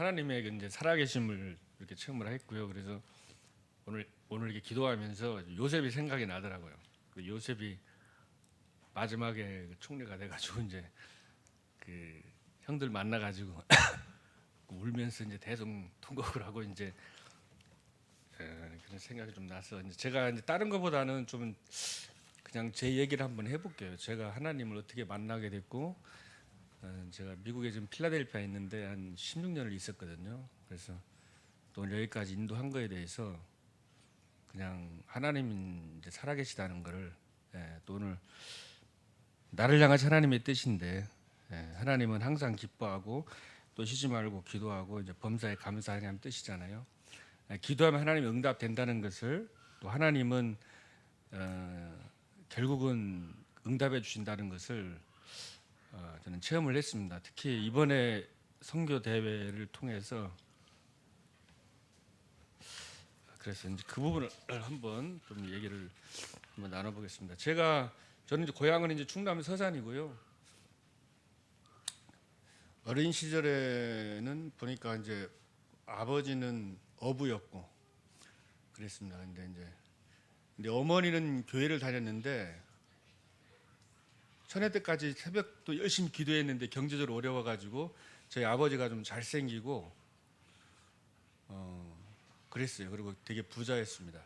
하나님의 이제 살아계심을 이렇게 체험을 했고요. 그래서 오늘 이렇게 기도하면서 요셉이 생각이 나더라고요. 그 요셉이 마지막에 그 총리가 돼가지고 이제 그 형들 만나가지고 울면서 이제 대성통곡을 하고 이제 그런 생각이 좀 나서 이제 제가 이제 다른 것보다는 좀 그냥 제 얘기를 한번 해볼게요. 제가 하나님을 어떻게 만나게 됐고 제가 미국에 지금 필라델피아에 있는데 한 16년을 있었거든요. 그래서 또 오늘 여기까지 인도한 거에 대해서 그냥 하나님이 이제 살아계시다는 거를 또 오늘 나를 향하신 하나님의 뜻인데 하나님은 항상 기뻐하고 또 쉬지 말고 기도하고 이제 범사에 감사하는 뜻이잖아요. 기도하면 하나님이 응답된다는 것을 또 하나님은 결국은 응답해 주신다는 것을 저는 체험을 했습니다. 특히 이번에 선교 대회를 통해서 그래서 이제 그 부분을 한번 좀 얘기를 한번 나눠보겠습니다. 저는 이제 고향은 이제 충남 서산이고요. 어린 시절에는 보니까 이제 아버지는 어부였고 그랬습니다. 근데 어머니는 교회를 다녔는데 천회 때까지 새벽도 열심히 기도했는데 경제적으로 어려워가지고 저희 아버지가 좀 잘생기고 그랬어요. 그리고 되게 부자였습니다.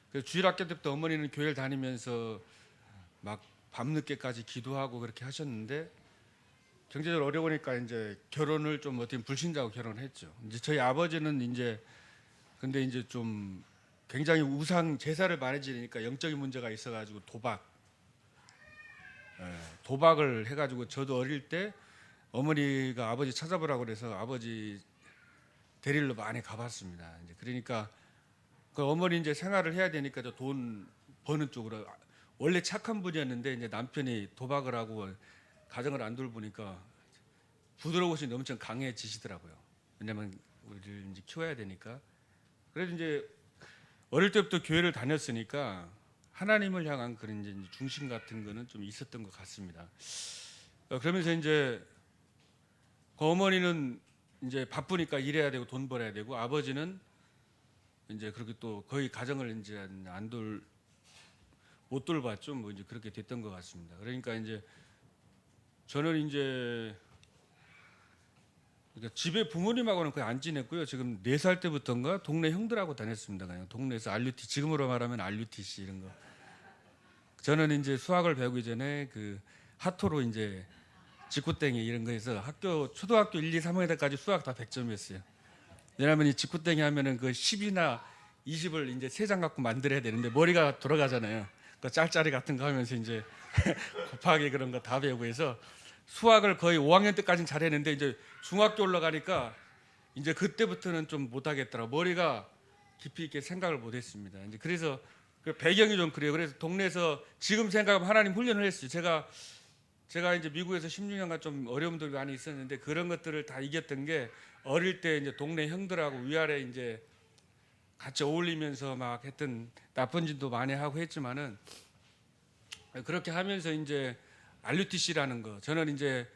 그래서 주일학교 때부터 어머니는 교회를 다니면서 막 밤늦게까지 기도하고 그렇게 하셨는데 경제적으로 어려우니까 이제 결혼을 좀 어떻게 불신자하고 결혼했죠. 이제 저희 아버지는 근데 이제 좀 굉장히 우상 제사를 많이 지니까 영적인 문제가 있어가지고 도박을 해가지고 저도 어릴 때 어머니가 아버지 찾아보라고 그래서 아버지 데리러 많이 가봤습니다. 이제 그러니까 그 어머니 이제 생활을 해야 되니까 저 돈 버는 쪽으로 원래 착한 분이었는데 이제 남편이 도박을 하고 가정을 안 돌보니까 부드러우신 엄청 강해지시더라고요. 왜냐면 우리를 이제 키워야 되니까. 그래도 이제 어릴 때부터 교회를 다녔으니까 하나님을 향한 그런 이제 중심 같은 거는 좀 있었던 것 같습니다. 그러면서 이제 그 어머니는 이제 바쁘니까 일해야 되고 돈 벌어야 되고 아버지는 이제 그렇게 또 거의 가정을 이제 못 돌봤죠. 뭐 이제 그렇게 됐던 것 같습니다. 그러니까 이제 저는 이제 그러니까 집에 부모님하고는 거의 안 지냈고요. 지금 4살 때부터인가 동네 형들하고 다녔습니다. 그냥 동네에서 RUT 지금으로 말하면 RUTC 이런 거. 저는 이제 수학을 배우기 전에 그 하토로 이제 직구땡이 이런 거에서 초등학교 1, 2, 3학년 때까지 수학 다 100점이었어요. 왜냐하면 이 직구땡이 하면은 그 10이나 20을 이제 3장 갖고 만들어야 되는데 머리가 돌아가잖아요. 그 짤짤이 같은 거 하면서 이제 곱하기 그런 거 다 배우고 해서 수학을 거의 5학년 때까지는 잘했는데 이제 중학교 올라가니까 이제 그때부터는 좀 못하겠더라고. 머리가 깊이 있게 생각을 못했습니다. 이제 그래서 그 배경이 좀 그래요. 그래서 동네에서 지금 생각하면 하나님 훈련을 했어요. 제가 이제 미국에서 16년간 좀 어려움들이 많이 있었는데 그런 것들을 다 이겼던 게 어릴 때 이제 동네 형들하고 위아래 이제 같이 어울리면서 막 했던 나쁜 짓도 많이 하고 했지만은 그렇게 하면서 이제 RUTC라는 거 저는 이제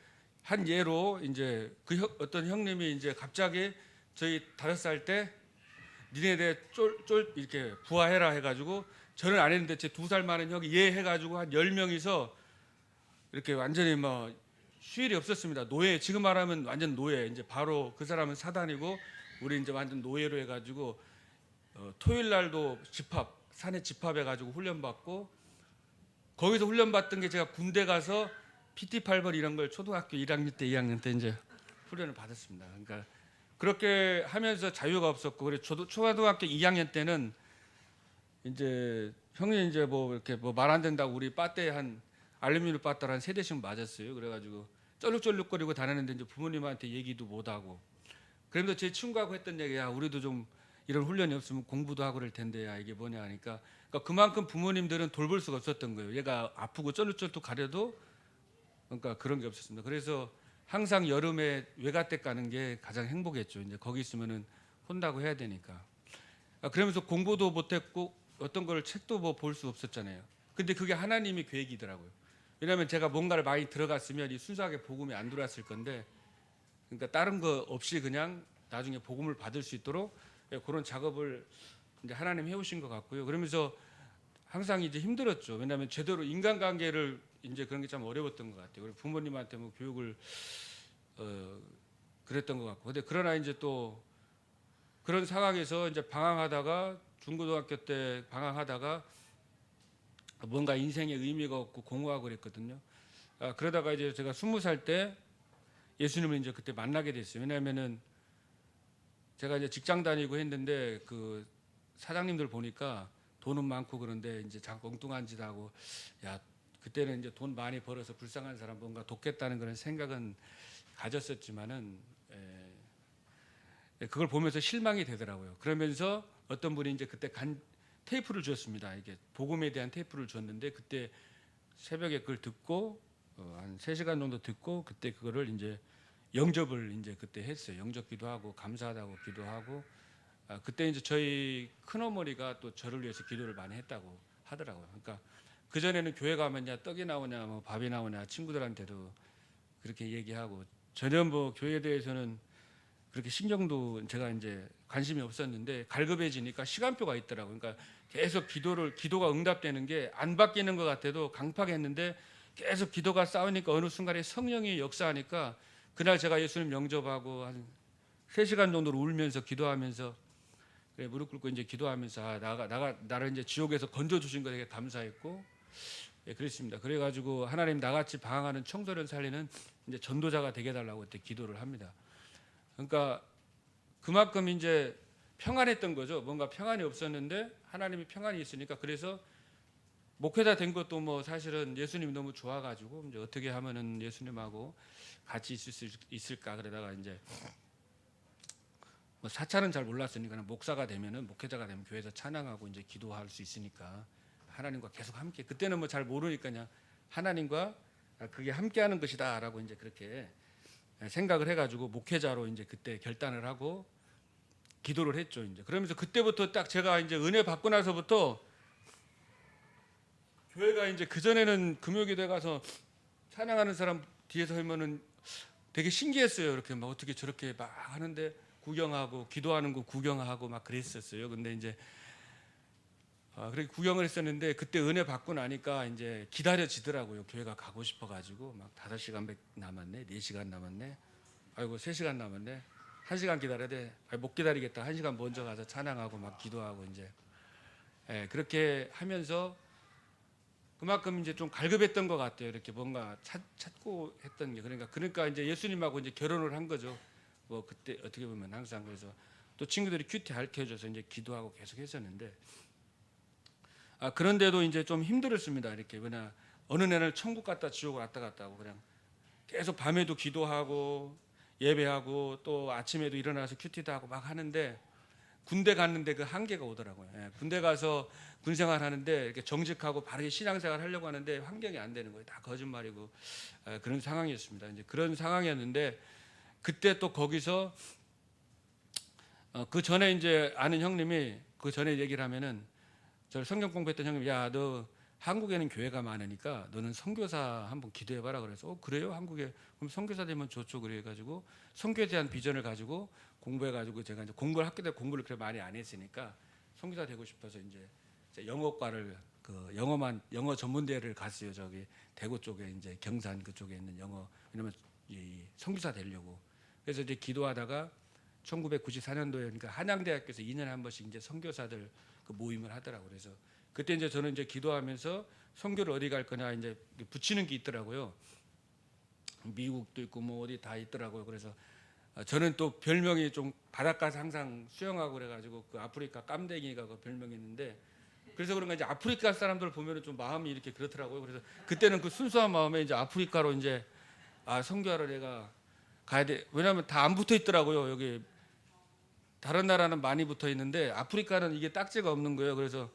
한 예로 이제 어떤 형님이 이제 갑자기 저희 5살 때 니네들 쫄 이렇게 부화해라 해가지고 저는 안 했는데 제 2살 많은 형이 예 해가지고 한 10명이서 이렇게 완전히 뭐 휴일이 없었습니다. 노예 지금 말하면 완전 노예 이제 바로 그 사람은 사단이고 우리 이제 완전 노예로 해가지고 토요일 날도 산에 집합해가지고 훈련받고 거기서 훈련받던 게 제가 군대 가서 PT8번 이런 걸 초등학교 1학년 때 2학년 때 이제 훈련을 받았습니다. 그러니까 그렇게 하면서 자유가 없었고 그래 초등학교 2학년 때는 이제 형이 이제 뭐 이렇게 뭐 말 안 된다고 우리 빠떼 한 알루미늄 빠따를 한 3대씩 맞았어요. 그래가지고 쩔룩쩔룩거리고 다녔는데 이제 부모님한테 얘기도 못 하고 그러면서 제 친구하고 했던 얘기야 우리도 좀 이런 훈련이 없으면 공부도 하고 그럴 텐데 야 이게 뭐냐 하니까 그러니까 그만큼 부모님들은 돌볼 수가 없었던 거예요. 얘가 아프고 쩔룩쩔룩 가려도 그러니까 그런 게 없었습니다. 그래서 항상 여름에 외가댁 가는 게 가장 행복했죠. 이제 거기 있으면은 혼나고 해야 되니까. 그러면서 공부도 못했고 어떤 걸 책도 뭐 볼 수 없었잖아요. 근데 그게 하나님의 계획이더라고요. 왜냐하면 제가 뭔가를 많이 들어갔으면 이 순수하게 복음이 안 들어왔을 건데 그러니까 다른 거 없이 그냥 나중에 복음을 받을 수 있도록 그런 작업을 이제 하나님 해오신 것 같고요. 그러면서 항상 이제 힘들었죠. 왜냐하면 제대로 인간관계를 이제 그런 게 참 어려웠던 것 같아요. 그리고 부모님한테 뭐 교육을 그랬던 것 같고. 근데 그러나 이제 또 그런 상황에서 이제 방황하다가 중고등학교 때 방황하다가 뭔가 인생에 의미가 없고 공허하고 그랬거든요. 그러다가 이제 제가 20살 때 예수님을 이제 그때 만나게 됐어요. 왜냐하면은 제가 이제 직장 다니고 했는데 그 사장님들 보니까 돈은 많고 그런데 이제 자꾸 엉뚱한 짓 하고, 야 그때는 이제 돈 많이 벌어서 불쌍한 사람 뭔가 돕겠다는 그런 생각은 가졌었지만은 그걸 보면서 실망이 되더라고요. 그러면서 어떤 분이 이제 그때 테이프를 줬습니다. 이게 복음에 대한 테이프를 줬는데 그때 새벽에 그걸 듣고 한 3시간 정도 듣고 그때 그거를 이제 영접을 이제 그때 했어요. 영접 기도하고 감사하다고 기도하고, 그때 이제 저희 큰어머니가 또 저를 위해서 기도를 많이 했다고 하더라고요. 그러니까 그 전에는 교회 가면 야 떡이 나오냐 뭐 밥이 나오냐 친구들한테도 그렇게 얘기하고 전혀 뭐 교회에 대해서는 그렇게 신경도 제가 이제 관심이 없었는데 갈급해지니까 시간표가 있더라고요. 그러니까 계속 기도가 응답되는 게 안 바뀌는 것 같아도 강팍했는데 계속 기도가 쌓으니까 어느 순간에 성령이 역사하니까 그날 제가 예수님 영접하고 한 3시간 정도를 울면서 기도하면서 그래, 무릎 꿇고 이제 기도하면서 나를 이제 지옥에서 건져 주신 것에 되게 감사했고, 그랬습니다. 그래가지고 하나님 나같이 방황하는 청소년 살리는 이제 전도자가 되게 달라고 그때 기도를 합니다. 그러니까 그만큼 이제 평안했던 거죠. 뭔가 평안이 없었는데 하나님이 평안이 있으니까. 그래서 목회자 된 것도 뭐 사실은 예수님이 너무 좋아가지고 이제 어떻게 하면은 예수님하고 같이 있을 수 있을까 그러다가 이제 뭐 사찰은 잘 몰랐으니까 목사가 되면은 목회자가 되면 교회에서 찬양하고 이제 기도할 수 있으니까 하나님과 계속 함께, 그때는 뭐 잘 모르니까 그냥 하나님과 그게 함께하는 것이다라고 이제 그렇게 생각을 해가지고 목회자로 이제 그때 결단을 하고 기도를 했죠. 이제 그러면서 그때부터 딱 제가 이제 은혜 받고 나서부터 교회가 이제 그 전에는 금요기도에 가서 찬양하는 사람 뒤에서 하면은 되게 신기했어요. 이렇게 막 어떻게 저렇게 막 하는데 구경하고 기도하는 거 구경하고 막 그랬었어요. 근데 이제 그렇게 구경을 했었는데 그때 은혜 받고 나니까 이제 기다려지더라고요. 교회가 가고 싶어가지고 막 5시간 남았네, 4시간 남았네, 아이고 3시간 남았네, 1시간 기다려야 돼, 못 기다리겠다, 1시간 먼저 가서 찬양하고 막 기도하고 이제 그렇게 하면서 그만큼 이제 좀 갈급했던 것 같아요. 이렇게 뭔가 찾고 했던 게 그러니까 이제 예수님하고 이제 결혼을 한 거죠. 뭐 그때 어떻게 보면 항상 그래서 또 친구들이 큐티 알켜줘서 이제 기도하고 계속 했었는데 그런데도 이제 좀 힘들었습니다. 이렇게 그냥 어느 날은 천국 갔다 지옥을 왔다 갔다 하고 그냥 계속 밤에도 기도하고 예배하고 또 아침에도 일어나서 큐티도 하고 막 하는데 군대 갔는데 그 한계가 오더라고요. 군대 가서 군 생활하는데 이렇게 정직하고 바르게 신앙생활 하려고 하는데 환경이 안 되는 거예요. 다 거짓말이고 그런 상황이었습니다. 이제 그런 상황이었는데 그때 또 거기서 그 전에 이제 아는 형님이 그 전에 얘기를 하면은 저 성경 공부했던 형님, 야 너 한국에는 교회가 많으니까 너는 선교사 한번 기도해봐라. 그래서 그래요? 한국에 그럼 선교사 되면 좋죠. 그래가지고 선교에 대한 비전을 가지고 공부해가지고 제가 이제 학교 때 공부를 그렇게 많이 안 했으니까 선교사 되고 싶어서 이제 영어과를 그 영어 전문대를 갔어요. 저기 대구 쪽에 이제 경산 그쪽에 있는 영어, 왜냐면 이 선교사 되려고. 그래서 이제 기도하다가 1994년도에 그러니까 한양대학교에서 2년에 한 번씩 이제 선교사들 그 모임을 하더라고요. 그래서 그때 이제 저는 이제 기도하면서 선교를 어디 갈 거냐 이제 붙이는 게 있더라고요. 미국도 있고 뭐 어디 다 있더라고요. 그래서 저는 또 별명이 좀 바닷가에서 항상 수영하고 그래가지고 그 아프리카 깜댕이가 그 별명이 있는데, 그래서 그런가 이제 아프리카 사람들 보면은 좀 마음이 이렇게 그렇더라고요. 그래서 그때는 그 순수한 마음에 이제 아프리카로 이제 선교하러 내가 가야 돼. 왜냐하면 다 안 붙어 있더라고요. 여기 다른 나라는 많이 붙어 있는데 아프리카는 이게 딱지가 없는 거예요. 그래서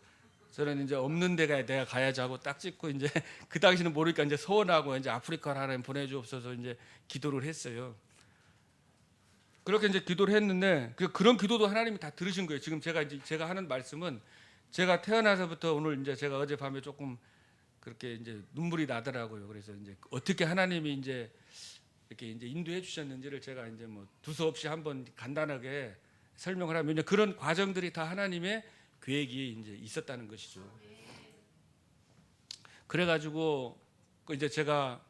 저는 이제 없는 데가 내가 가야지 하고 딱 찍고 이제 그 당시는 모르니까 이제 서원하고 이제 아프리카를 하나님 보내주옵소서 이제 기도를 했어요. 그렇게 이제 기도를 했는데 그런 기도도 하나님이 다 들으신 거예요. 지금 제가 하는 말씀은 제가 태어나서부터 오늘 이제 제가 어젯밤에 조금 그렇게 이제 눈물이 나더라고요. 그래서 이제 어떻게 하나님이 이제 이렇게 이제 인도해 주셨는지를 제가 이제 뭐 두서없이 한번 간단하게 설명을 하면 이제 그런 과정들이 다 하나님의 계획이 이제 있었다는 것이죠. 그래가지고 이제 제가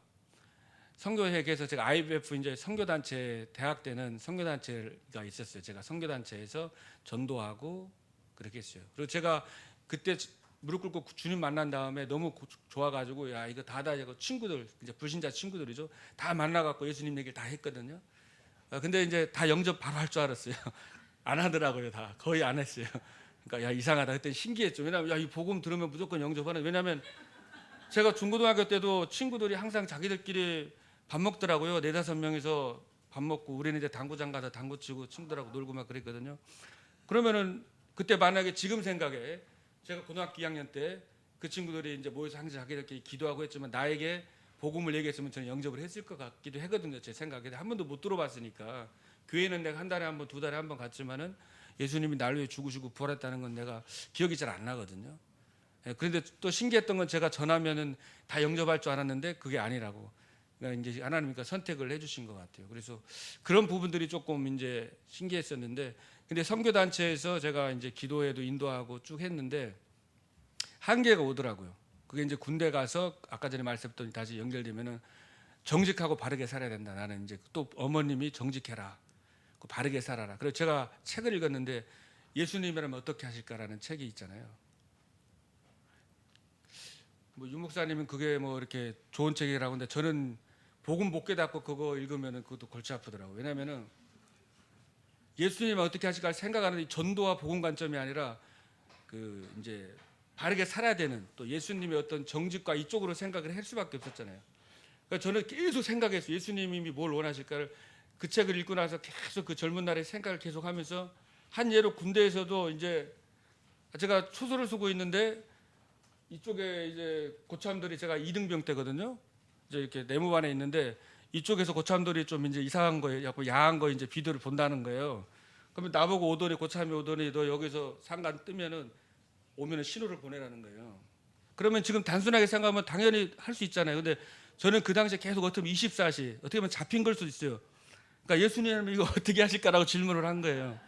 선교회에서 제가 IBF 이제 선교단체 대학 때는 선교단체가 있었어요. 제가 선교단체에서 전도하고 그렇게 했어요. 그리고 제가 그때 무릎 꿇고 주님 만난 다음에 너무 좋아가지고 야 이거 다 친구들 이제 불신자 친구들이죠. 다 만나갖고 예수님 얘기를 다 했거든요. 근데 이제 다 영접 바로 할 줄 알았어요. 안 하더라고요. 다 거의 안 했어요. 그러니까 야 이상하다. 그때 신기했죠. 왜냐하면 야 이 복음 들으면 무조건 영접하는. 왜냐하면 제가 중고등학교 때도 친구들이 항상 자기들끼리 밥 먹더라고요. 4-5명이서 밥 먹고 우리는 이제 당구장 가서 당구 치고 친구들하고 놀고 막 그랬거든요. 그러면은 그때 만약에 지금 생각에 제가 고등학교 2학년 때 그 친구들이 이제 모여서 항상 자기들끼리 기도하고 했지만 나에게 복음을 얘기했으면 저는 영접을 했을 것 같기도 하거든요. 제 생각에 한 번도 못 들어봤으니까. 교회는 내가 한 달에 한 번, 2달에 한 번 갔지만은 예수님이 날 위해 죽으시고 부활했다는 건 내가 기억이 잘 안 나거든요. 그런데 또 신기했던 건 제가 전하면은 다 영접할 줄 알았는데 그게 아니라고. 그러니까 이제 하나님께서 선택을 해주신 것 같아요. 그래서 그런 부분들이 조금 이제 신기했었는데, 근데 선교단체에서 제가 이제 기도회도 인도하고 쭉 했는데 한계가 오더라고요. 그게 이제 군대 가서 아까 전에 말씀드렸더니 다시 연결되면은 정직하고 바르게 살아야 된다. 나는 이제 또 어머님이 정직해라, 바르게 살아라. 그래서 제가 책을 읽었는데 예수님이라면 어떻게 하실까라는 책이 있잖아요. 뭐 유목사님은 그게 뭐 이렇게 좋은 책이라고 하는데 저는 복음 못 깨닫고 그거 읽으면은 그것도 골치 아프더라고요. 왜냐면은 예수님은 어떻게 하실까 생각하는 이 전도와 복음 관점이 아니라 그 이제 바르게 살아야 되는 또 예수님의 어떤 정직과 이쪽으로 생각을 할 수밖에 없었잖아요. 그러니까 저는 계속 생각했어요. 예수님이 뭘 원하실까를. 그 책을 읽고 나서 계속 그 젊은 날의 생각을 계속하면서 한 예로 군대에서도 이제 제가 초소를 쓰고 있는데 이쪽에 이제 고참들이 제가 2등병 때거든요. 이제 이렇게 내무반에 있는데 이쪽에서 고참들이 좀 이제 이상한 거예요. 약간 야한 거 이제 비디오를 본다는 거예요. 그러면 나보고 오더니 고참이 오더니 너 여기서 상관 뜨면은 오면은 신호를 보내라는 거예요. 그러면 지금 단순하게 생각하면 당연히 할 수 있잖아요. 근데 저는 그 당시에 계속 어떻게 보면 24시 어떻게 보면 잡힌 걸 수도 있어요. 그러니까 예수님은 이거 어떻게 하실까라고 질문을 한 거예요.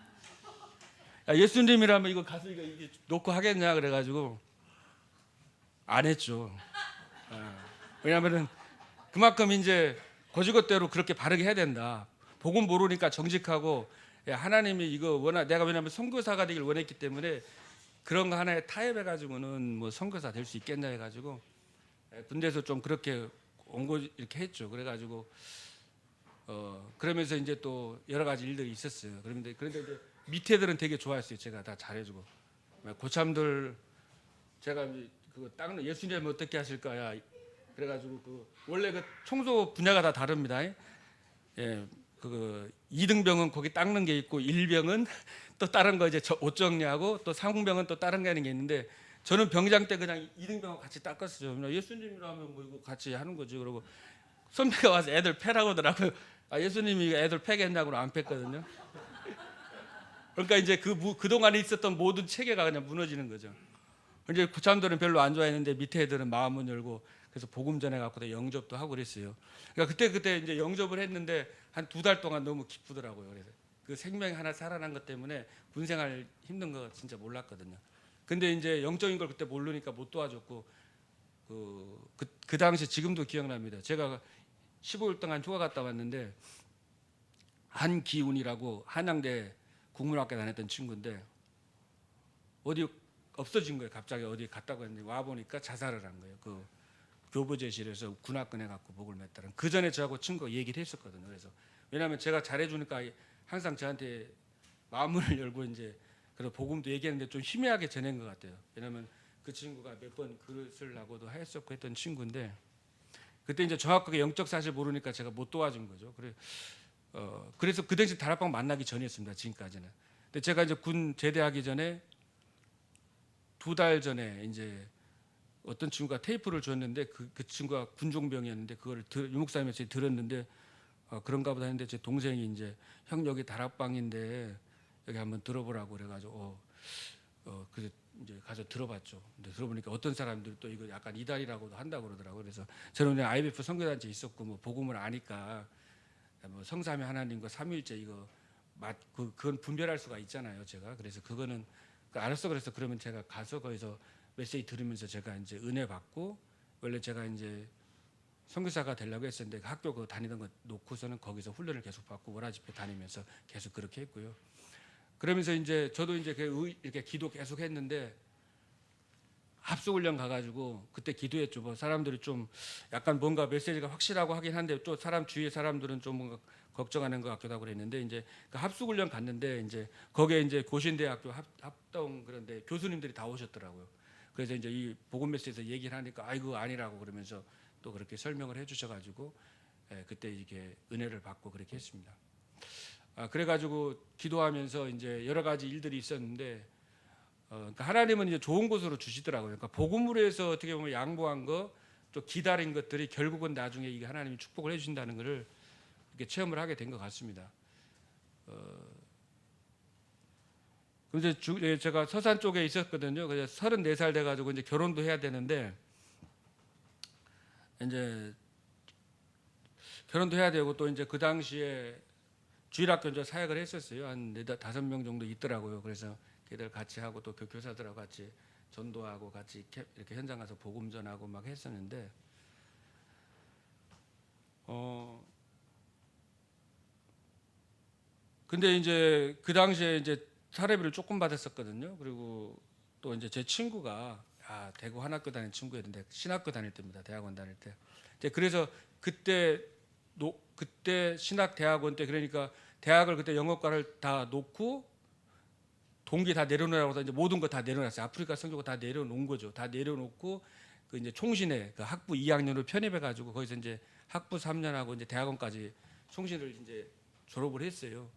야, 예수님이라면 이거 가서 이거 놓고 하겠냐 그래가지고 안 했죠. 왜냐하면은 그만큼 이제 거지것대로 그렇게 바르게 해야 된다. 복음 모르니까 정직하고 야, 하나님이 이거 내가 왜냐하면 선교사가 되길 원했기 때문에 그런 거 하나에 타협해 가지고는 뭐 선교사 될 수 있겠냐 해가지고 군대에서 좀 그렇게 온고 이렇게 했죠. 그래가지고 그러면서 이제 또 여러 가지 일들이 있었어요. 그런데 이제 밑에 애들은 되게 좋아했어요. 제가 다 잘해주고 고참들 제가 그거 닦는 예수님 어떻게 하실까야 그래가지고 그 원래 그 청소 분야가 다 다릅니다. 예, 그 2등병은 거기 닦는 게 있고 1병은 또 다른 거 이제 옷 정리하고 또 3병은 또 다른 게 하는 게 있는데 저는 병장 때 그냥 2등병하고 같이 닦았어요. 예수님이라면 뭐 이거 같이 하는 거지. 그러고 선배가 와서 애들 패라고 하더라고요. 아, 예수님이 애들 패겠냐고 안 팼거든요. 그러니까 이제 그동안에 있었던 모든 체계가 그냥 무너지는 거죠. 이제 고참들은 별로 안 좋아했는데 밑에 애들은 마음을 열고 그래서 복음 전해 갖고 영접도 하고 그랬어요. 그러니까 그때 이제 영접을 했는데 한 2달 동안 너무 기쁘더라고요. 그래서 그 생명이 하나 살아난 것 때문에 군생활 힘든 거 진짜 몰랐거든요. 근데 이제 영적인 걸 그때 모르니까 못 도와줬고 그 당시 지금도 기억납니다. 제가 15일 동안 휴가 갔다 왔는데 한기훈이라고 한양대 국문학교 다녔던 친구인데 어디 없어진 거예요. 갑자기 어디 갔다고 했는데 와 보니까 자살을 한 거예요. 그 교부제실에서 군화끈해 갖고 목을 맸다는. 그 전에 저하고 친구가 얘기를 했었거든요. 그래서 왜냐하면 제가 잘해주니까 항상 저한테 마음을 열고 이제 그래서 복음도 얘기했는데 좀 희미하게 전한 것 같아요. 왜냐하면 그 친구가 몇 번 글을 쓰려고도 했었고 했던 친구인데 그때 이제 정확하게 영적 사실 모르니까 제가 못 도와준 거죠. 그래서 그 당시 다락방 만나기 전이었습니다. 지금까지는. 근데 제가 이제 군 제대하기 전에 2달 전에 이제 어떤 친구가 테이프를 줬는데 그 친구가 군종병이었는데 그거를 유목사님한테 들었는데 그런가 보다 했는데 제 동생이 이제 형 여기 다락방인데 여기 한번 들어보라고 그래가지고 그래서 이제 가서 들어봤죠. 근데 들어보니까 어떤 사람들이 또 이거 약간 이달이라고도 한다고 그러더라고요. 그래서 저는 그냥 IBF 선교단체 있었고 뭐 복음을 아니까 뭐 성삼위 하나님과 삼위일체 이거 그건 분별할 수가 있잖아요. 제가 그래서 그거는 알았어. 그래서 그러면 제가 가서 거기서 메시지 들으면서 제가 이제 은혜 받고 원래 제가 이제 선교사가 되려고 했었는데 그 학교 그 다니던 거 놓고서는 거기서 훈련을 계속 받고 월화 집회 다니면서 계속 그렇게 했고요. 그러면서 이제 저도 이제 이렇게 기도 계속 했는데 합숙훈련 가가지고 그때 기도했죠. 뭐 사람들이 좀 약간 뭔가 메시지가 확실하고 하긴 한데 또 사람 주위의 사람들은 좀 뭔가 걱정하는 것 같기도 하고 그랬는데 이제 그 합숙훈련 갔는데 이제 거기에 이제 고신대학교 합동 그런데 교수님들이 다 오셨더라고요. 그래서 이제 이 복음 메시지에서 얘기를 하니까 아이고 아니라고 그러면서 또 그렇게 설명을 해주셔가지고 그때 이게 은혜를 받고 그렇게 했습니다. 그래가지고 기도하면서 이제 여러 가지 일들이 있었는데 그러니까 하나님은 이제 좋은 곳으로 주시더라고요. 그러니까 복음으로 해서 어떻게 보면 양보한 거, 또 기다린 것들이 결국은 나중에 이게 하나님이 축복을 해주신다는 것을 이렇게 체험을 하게 된 것 같습니다. 그래서 제가 서산 쪽에 있었거든요. 그래서 34살 돼가지고 이제 결혼도 해야 되는데 이제 결혼도 해야 되고 또 이제 그 당시에 주일학교 이제 사역을 했었어요. 한 4-5명 정도 있더라고요. 그래서 걔들 같이 하고 또 그 교사들하고 같이 전도하고 같이 이렇게 현장 가서 복음 전하고 막 했었는데 근데 이제 그 당시에 이제 사례비를 조금 받았었거든요. 그리고 또 이제 제 친구가 대구 한학교 다니는 친구였는데 신학교 다닐 때입니다. 대학원 다닐 때. 이제 그래서 그때 신학 대학원 때 그러니까 대학을 그때 영어과를 다 놓고 동기 다 내려놓으라고 해서 이제 모든 거 다 내려놨어요. 아프리카 선교가 다 내려놓은 거죠. 다 내려놓고 그 이제 총신에 그 학부 2학년으로 편입해 가지고 거기서 이제 학부 3년하고 이제 대학원까지 총신을 이제 졸업을 했어요.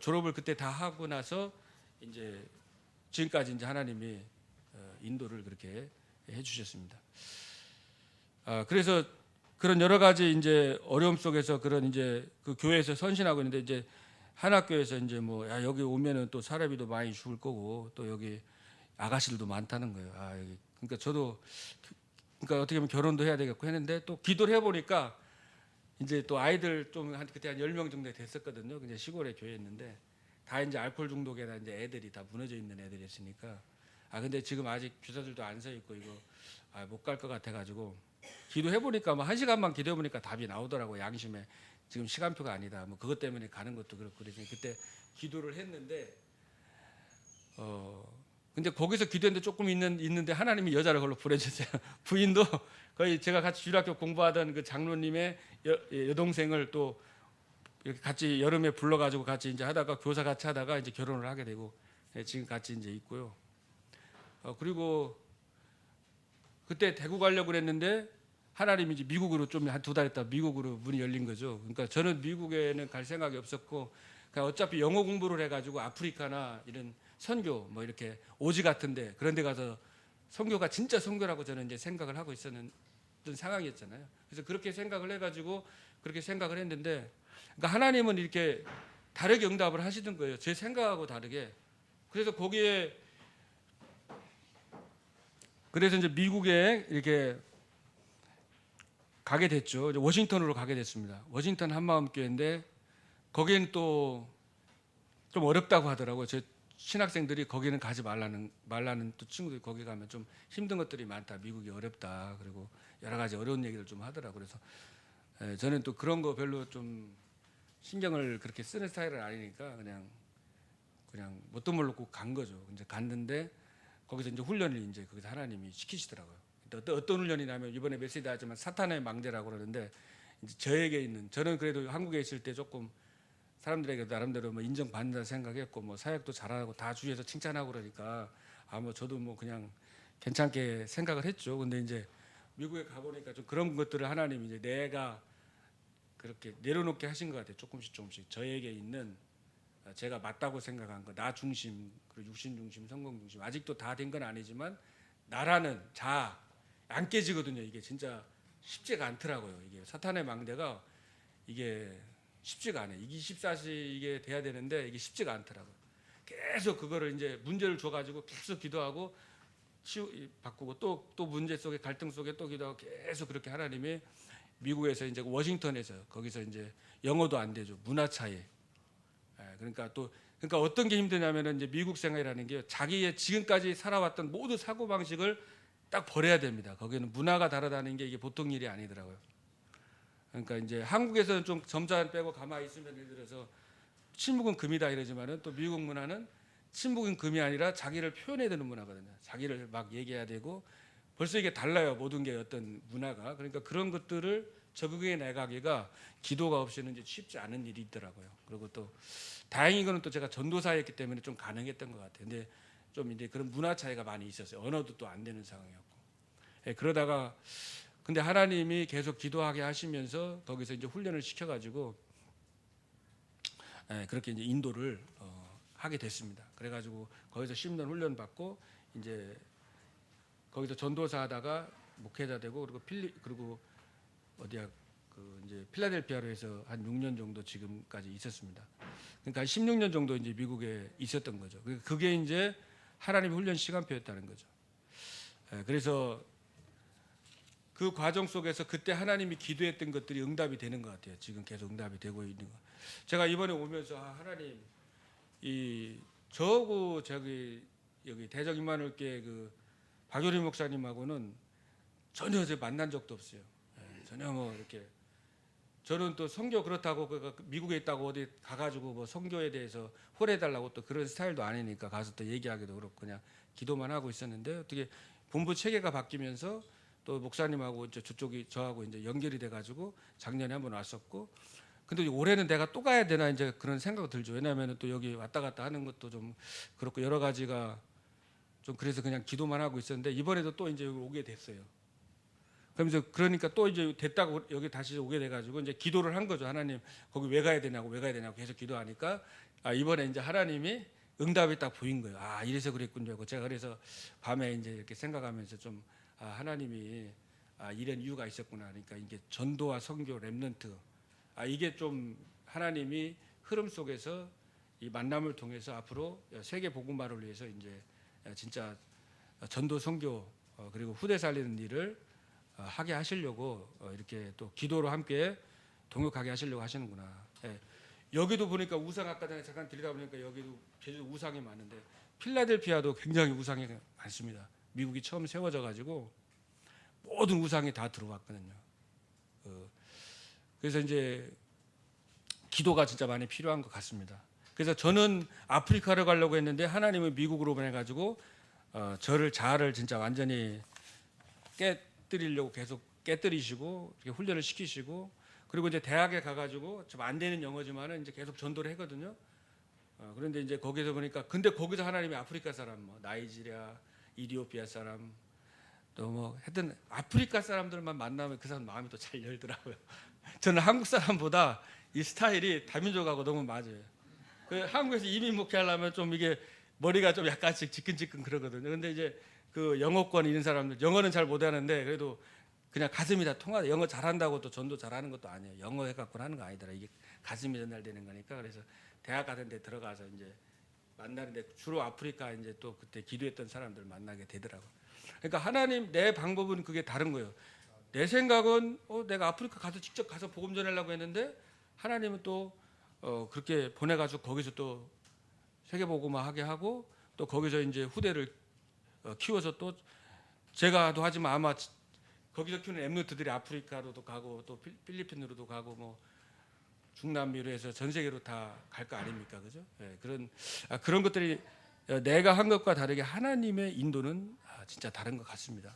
졸업을 그때 다 하고 나서 이제 지금까지 이제 하나님이 인도를 그렇게 해주셨습니다. 그래서 그런 여러 가지 이제 어려움 속에서 그런 이제 그 교회에서 선신하고 있는데 이제 한 학교에서 이제 뭐 여기 오면은 또 사례비도 많이 죽을 거고 또 여기 아가씨들도 많다는 거예요. 여기 그러니까 저도 그러니까 어떻게 보면 결혼도 해야 되겠고 했는데 또 기도를 해보니까 이제 또 아이들 좀 그때 한 10명 정도 됐었거든요. 이제 시골에 교회였는데 다 이제 알코올 중독에다 이제 애들이 다 무너져 있는 애들이었으니까 근데 지금 아직 주사들도 안 서 있고 이거 못 갈 것 같아 가지고 기도해 보니까 뭐 1시간만 기도해 보니까 답이 나오더라고요. 양심에 지금 시간표가 아니다. 뭐 그것 때문에 가는 것도 그렇고 그래서 그때 기도를 했는데 근데 거기서 기도했는데 조금 있는데 하나님이 여자를 걸로 보내줬어요. 부인도 거의 제가 같이 주일학교 공부하던 그 장로님의 여동생을 또 이렇게 같이 여름에 불러가지고 같이 이제 하다가 교사 같이 하다가 이제 결혼을 하게 되고 지금 같이 이제 있고요. 그리고 그때 대구 가려고 그랬는데 하나님이 이제 미국으로 좀 한 2달 있다 미국으로 문이 열린 거죠. 그러니까 저는 미국에는 갈 생각이 없었고 그냥 어차피 영어 공부를 해가지고 아프리카나 이런 선교 뭐 이렇게 오지 같은데 그런 데 가서 선교가 진짜 선교라고 저는 이제 생각을 하고 있었던 상황이었잖아요. 그래서 그렇게 생각을 해가지고 그렇게 생각을 했는데 그러니까 하나님은 이렇게 다르게 응답을 하시던 거예요. 제 생각하고 다르게. 그래서 거기에 그래서 이제 미국에 이렇게 가게 됐죠. 이제 워싱턴으로 가게 됐습니다. 워싱턴 한마음교회인데 거기는 또 좀 어렵다고 하더라고요. 제 신학생들이 거기는 가지 말라는 또 친구들이 거기 가면 좀 힘든 것들이 많다. 미국이 어렵다. 그리고 여러 가지 어려운 얘기를 좀 하더라고요. 그래서 저는 또 그런 거 별로 좀 신경을 그렇게 쓰는 스타일은 아니니까 그냥 뭣도 모르고 간 거죠. 이제 갔는데 거기서 이제 훈련을 이제 거기서 하나님이 시키시더라고요. 어떤 훈련이냐면 이번에 메시지 하지만 사탄의 망대라고 그러는데 이제 저에게 있는 저는 그래도 한국에 있을 때 조금 사람들에게 나름대로 뭐 인정받는다 생각했고 뭐 사역도 잘하고 다 주위에서 칭찬하고 그러니까 뭐 저도 뭐 그냥 괜찮게 생각을 했죠. 근데 이제 미국에 가보니까 좀 그런 것들을 하나님이 이제 내가 그렇게 내려놓게 하신 것 같아요. 조금씩 저에게 있는 제가 맞다고 생각한 거, 나 중심, 그리고 육신 중심, 성공 중심 아직도 다 된 건 아니지만 나라는 자아 안 깨지거든요. 이게 진짜 쉽지가 않더라고요. 이게 사탄의 망대가 이게 쉽지가 않아요. 이게 24시 이게 돼야 되는데 이게 쉽지가 않더라고요. 계속 그거를 이제 문제를 줘가지고 계속 기도하고 바꾸고 또 문제 속에 갈등 속에 또 기도하고 계속 그렇게 하나님이 미국에서 이제 워싱턴에서 거기서 이제 영어도 안 되죠. 문화 차이. 그러니까 어떤 게 힘드냐면은 이제 미국 생활이라는 게 자기의 지금까지 살아왔던 모든 사고 방식을 딱 버려야 됩니다. 거기는 문화가 다르다는 게 이게 보통 일이 아니더라고요. 그러니까 이제 한국에서는 좀 점잖 빼고 가만히 있으면 예를 들어서 침묵은 금이다 이러지만은 또 미국 문화는 침묵은 금이 아니라 자기를 표현해야 되는 문화거든요. 자기를 막 얘기해야 되고 벌써 이게 달라요. 모든 게 어떤 문화가. 그러니까 그런 것들을 적응해 나가기가 기도가 없이는 이제 쉽지 않은 일이 있더라고요. 그리고 또 다행인 거는 또 제가 전도사였기 때문에 좀 가능했던 것 같아요. 근데 좀 이제 그런 문화 차이가 많이 있었어요. 언어도 또 안 되는 상황이었고. 그러다가 근데 하나님이 계속 기도하게 하시면서 거기서 이제 훈련을 시켜가지고 그렇게 이제 인도를 하게 됐습니다. 그래가지고 거기서 10년 훈련 받고 이제 거기서 전도사 하다가 목회자 되고 그리고 어디야 그 이제 필라델피아로 해서 한 6년 정도 지금까지 있었습니다. 그러니까 한 16년 정도 이제 미국에 있었던 거죠. 그게 이제 하나님 훈련 시간표였다는 거죠. 그래서 그 과정 속에서 그때 하나님이 기도했던 것들이 응답이 되는 것 같아요. 지금 계속 응답이 되고 있는 거. 제가 이번에 오면서 하나님 저하고 여기 대적 임마누엘교회 그 박효리 목사님하고는 전혀 만난 적도 없어요. 전혀 뭐 이렇게 저는 또 선교 그렇다고 미국에 있다고 어디 가가지고 뭐 선교에 대해서 홀해달라고 또 그런 스타일도 아니니까 가서 또 얘기하기도 그렇고 그냥 기도만 하고 있었는데 어떻게 본부 체계가 바뀌면서 또 목사님하고 이제 저하고 이제 연결이 돼가지고 작년에 한번 왔었고 근데 올해는 내가 또 가야 되나 이제 그런 생각이 들죠. 왜냐하면 또 여기 왔다 갔다 하는 것도 좀 그렇고 여러 가지가 좀 그래서 그냥 기도만 하고 있었는데 이번에도 또 이제 오게 됐어요. 그러니까 또 이제 됐다고 여기 다시 오게 돼가지고 이제 기도를 한 거죠. 하나님 거기 왜 가야 되냐고 계속 기도하니까 이번에 이제 하나님이 응답이 딱 보인 거예요. 이래서 그랬군요. 제가 그래서 밤에 이제 이렇게 생각하면서 좀 하나님이 이런 이유가 있었구나. 그러니까 이게 전도와 선교 렘넌트 이게 좀 하나님이 흐름 속에서 이 만남을 통해서 앞으로 세계 복음화를 위해서 이제 진짜 전도 선교 그리고 후대 살리는 일을 하게 하시려고 이렇게 또 기도로 함께 동역하게 하시려고 하시는구나. 여기도 보니까 우상 아까 전에 잠깐 들리다 보니까 여기도 제주도 우상이 많은데 필라델피아도 굉장히 우상이 많습니다. 미국이 처음 세워져 가지고 모든 우상이 다 들어왔거든요. 그래서 이제 기도가 진짜 많이 필요한 것 같습니다. 그래서 저는 아프리카를 가려고 했는데 하나님은 미국으로 보내가지고 자아를 진짜 완전히 깨뜨리려고 계속 깨뜨리시고 이렇게 훈련을 시키시고 그리고 이제 대학에 가가지고 좀 안 되는 영어지만은 이제 계속 전도를 했거든요. 그런데 이제 거기서 보니까 근데 거기서 하나님이 아프리카 사람, 뭐 나이지리아, 이디오피아 사람 또 뭐 하여튼 아프리카 사람들만 만나면 그 사람 마음이 또 잘 열더라고요. 저는 한국 사람보다 이 스타일이 다민족하고 너무 맞아요. 한국에서 이민 목회하려면 좀 이게 머리가 좀 약간씩 지끈지끈 그러거든요. 근데 이제 그 영어권 있는 사람들 영어는 잘 못하는데 그래도 그냥 가슴이 다 통하다. 영어 잘한다고 또 전도 잘하는 것도 아니에요. 영어 해갖고 하는 거 아니더라. 이게 가슴이 전달되는 거니까. 그래서 대학 같은 데 들어가서 이제 만나는데 주로 아프리카 이제 또 그때 기도했던 사람들 만나게 되더라고. 그러니까 하나님 내 방법은 그게 다른 거예요. 내 생각은 내가 아프리카 가서 직접 가서 복음 전하려고 했는데 하나님은 또 그렇게 보내가지고 거기서 또 세계 복음화 하게 하고 또 거기서 이제 후대를 키워서 또 제가도 하지만 아마 거기서 키우는 엠노트들이 아프리카로도 가고 또 필리핀으로도 가고 뭐 중남미로 해서 전 세계로 다 갈 거 아닙니까, 그죠? 그런 것들이 내가 한 것과 다르게 하나님의 인도는 진짜 다른 것 같습니다.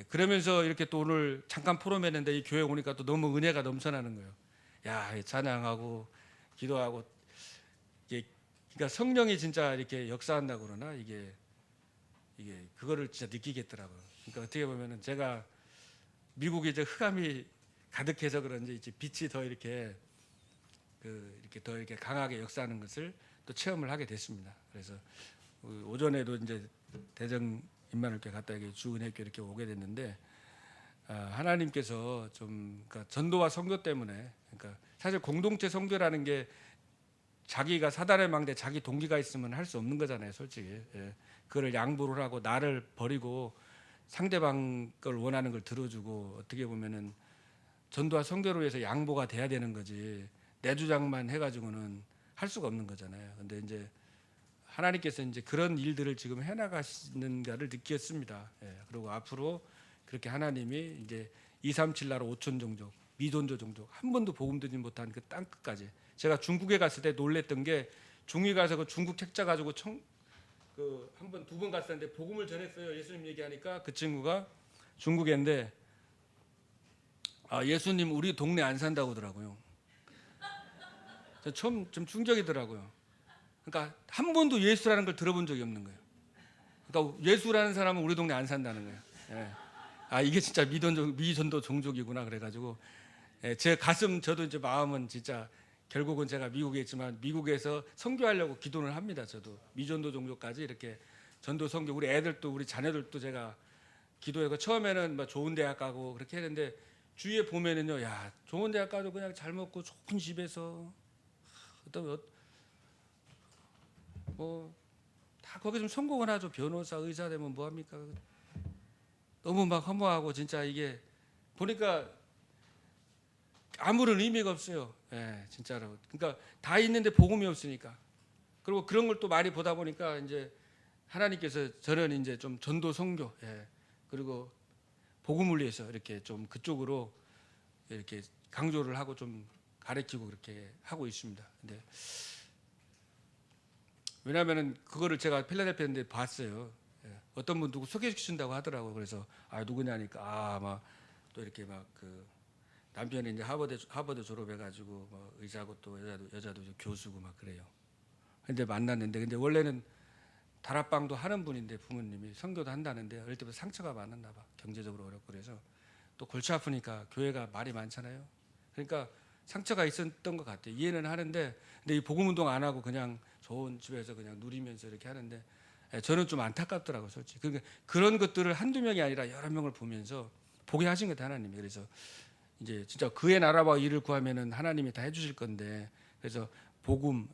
그러면서 이렇게 또 오늘 잠깐 포럼했는데 이 교회 오니까 또 너무 은혜가 넘쳐나는 거예요. 야, 찬양하고 기도하고 그러니까 성령이 진짜 이렇게 역사한다고 그러나 이게 그거를 진짜 느끼겠더라고요. 그러니까 어떻게 보면은 제가 미국에 이제 흑암이 가득해서 그런지 이제 빛이 더 이렇게 더 이렇게 강하게 역사하는 것을 또 체험을 하게 됐습니다. 그래서 오전에도 이제 대전 임마누엘교회 갔다 여기 주은혜교회 이렇게 오게 됐는데 하나님께서 좀 그러니까 전도와 선교 때문에 그러니까 사실 공동체 선교라는 게 자기가 사단의 망대 자기 동기가 있으면 할 수 없는 거잖아요, 솔직히. 그거를 양보를 하고 나를 버리고 상대방 걸 원하는 걸 들어주고 어떻게 보면은 전도와 선교를 위해서 양보가 돼야 되는 거지. 내 주장만 해가지고는 할 수가 없는 거잖아요. 근데 이제 하나님께서 이제 그런 일들을 지금 해나가시는가를 느꼈습니다. 예, 그리고 앞으로 그렇게 하나님이 이제 237 나라 5천 종족, 미존조 종족 한 번도 복음 듣지 못한 그 땅 끝까지. 제가 중국에 갔을 때 놀랬던 게 중국에 가서 그 중국 책자 가지고 한 번 두 번 갔었는데 복음을 전했어요. 예수님 얘기하니까 그 친구가 중국인데 예수님 우리 동네 안 산다고 하더라고요. 처음 좀 충격이더라고요. 그러니까 한 번도 예수라는 걸 들어본 적이 없는 거예요. 그러니까 예수라는 사람은 우리 동네 안 산다는 거예요. 예. 이게 진짜 미전도 종족이구나 그래가지고 제 가슴 저도 이제 마음은 진짜 결국은 제가 미국에 있지만 미국에서 선교하려고 기도를 합니다. 저도 미전도 종족까지 이렇게 전도 선교 우리 애들도 우리 자녀들도 제가 기도해서 처음에는 뭐 좋은 대학 가고 그렇게 했는데 주위에 보면은요, 야 좋은 대학 가도 그냥 잘 먹고 좋은 집에서 다 거기 좀 성공을 하죠. 변호사, 의사 되면 뭐 합니까? 너무 막 허무하고 진짜 이게 보니까 아무런 의미가 없어요. 예, 진짜로. 그러니까 다 있는데 복음이 없으니까. 그리고 그런 걸 또 많이 보다 보니까 이제 하나님께서 저는 이제 좀 전도 선교, 그리고 복음을 위해서 이렇게 좀 그쪽으로 이렇게 강조를 하고 좀 가르치고 그렇게 하고 있습니다. 근데 왜냐하면은 그거를 제가 필라델피아인데 봤어요. 어떤 분 누구 소개해 주신다고 하더라고요. 그래서 누구냐니까 아막 또 이렇게 막 그 남편이 이제 하버드 졸업해가지고 뭐 의사고 또 여자도 교수고 막 그래요. 근데 만났는데 근데 원래는 다락방도 하는 분인데 부모님이 선교도 한다는데 어릴 때부터 상처가 많았나 봐. 경제적으로 어렵고 그래서 또 골치 아프니까 교회가 말이 많잖아요. 그러니까 상처가 있었던 것 같아요. 이해는 하는데 근데 이 복음 운동 안 하고 그냥 좋은 집에서 그냥 누리면서 이렇게 하는데 저는 좀 안타깝더라고요, 솔직히. 그러니까 그런 것들을 한두 명이 아니라 여러 명을 보면서 보게 하신 것 같아요, 하나님이. 그래서 이제 진짜 그의 나라와 일을 구하면은 하나님이 다 해주실 건데 그래서 복음,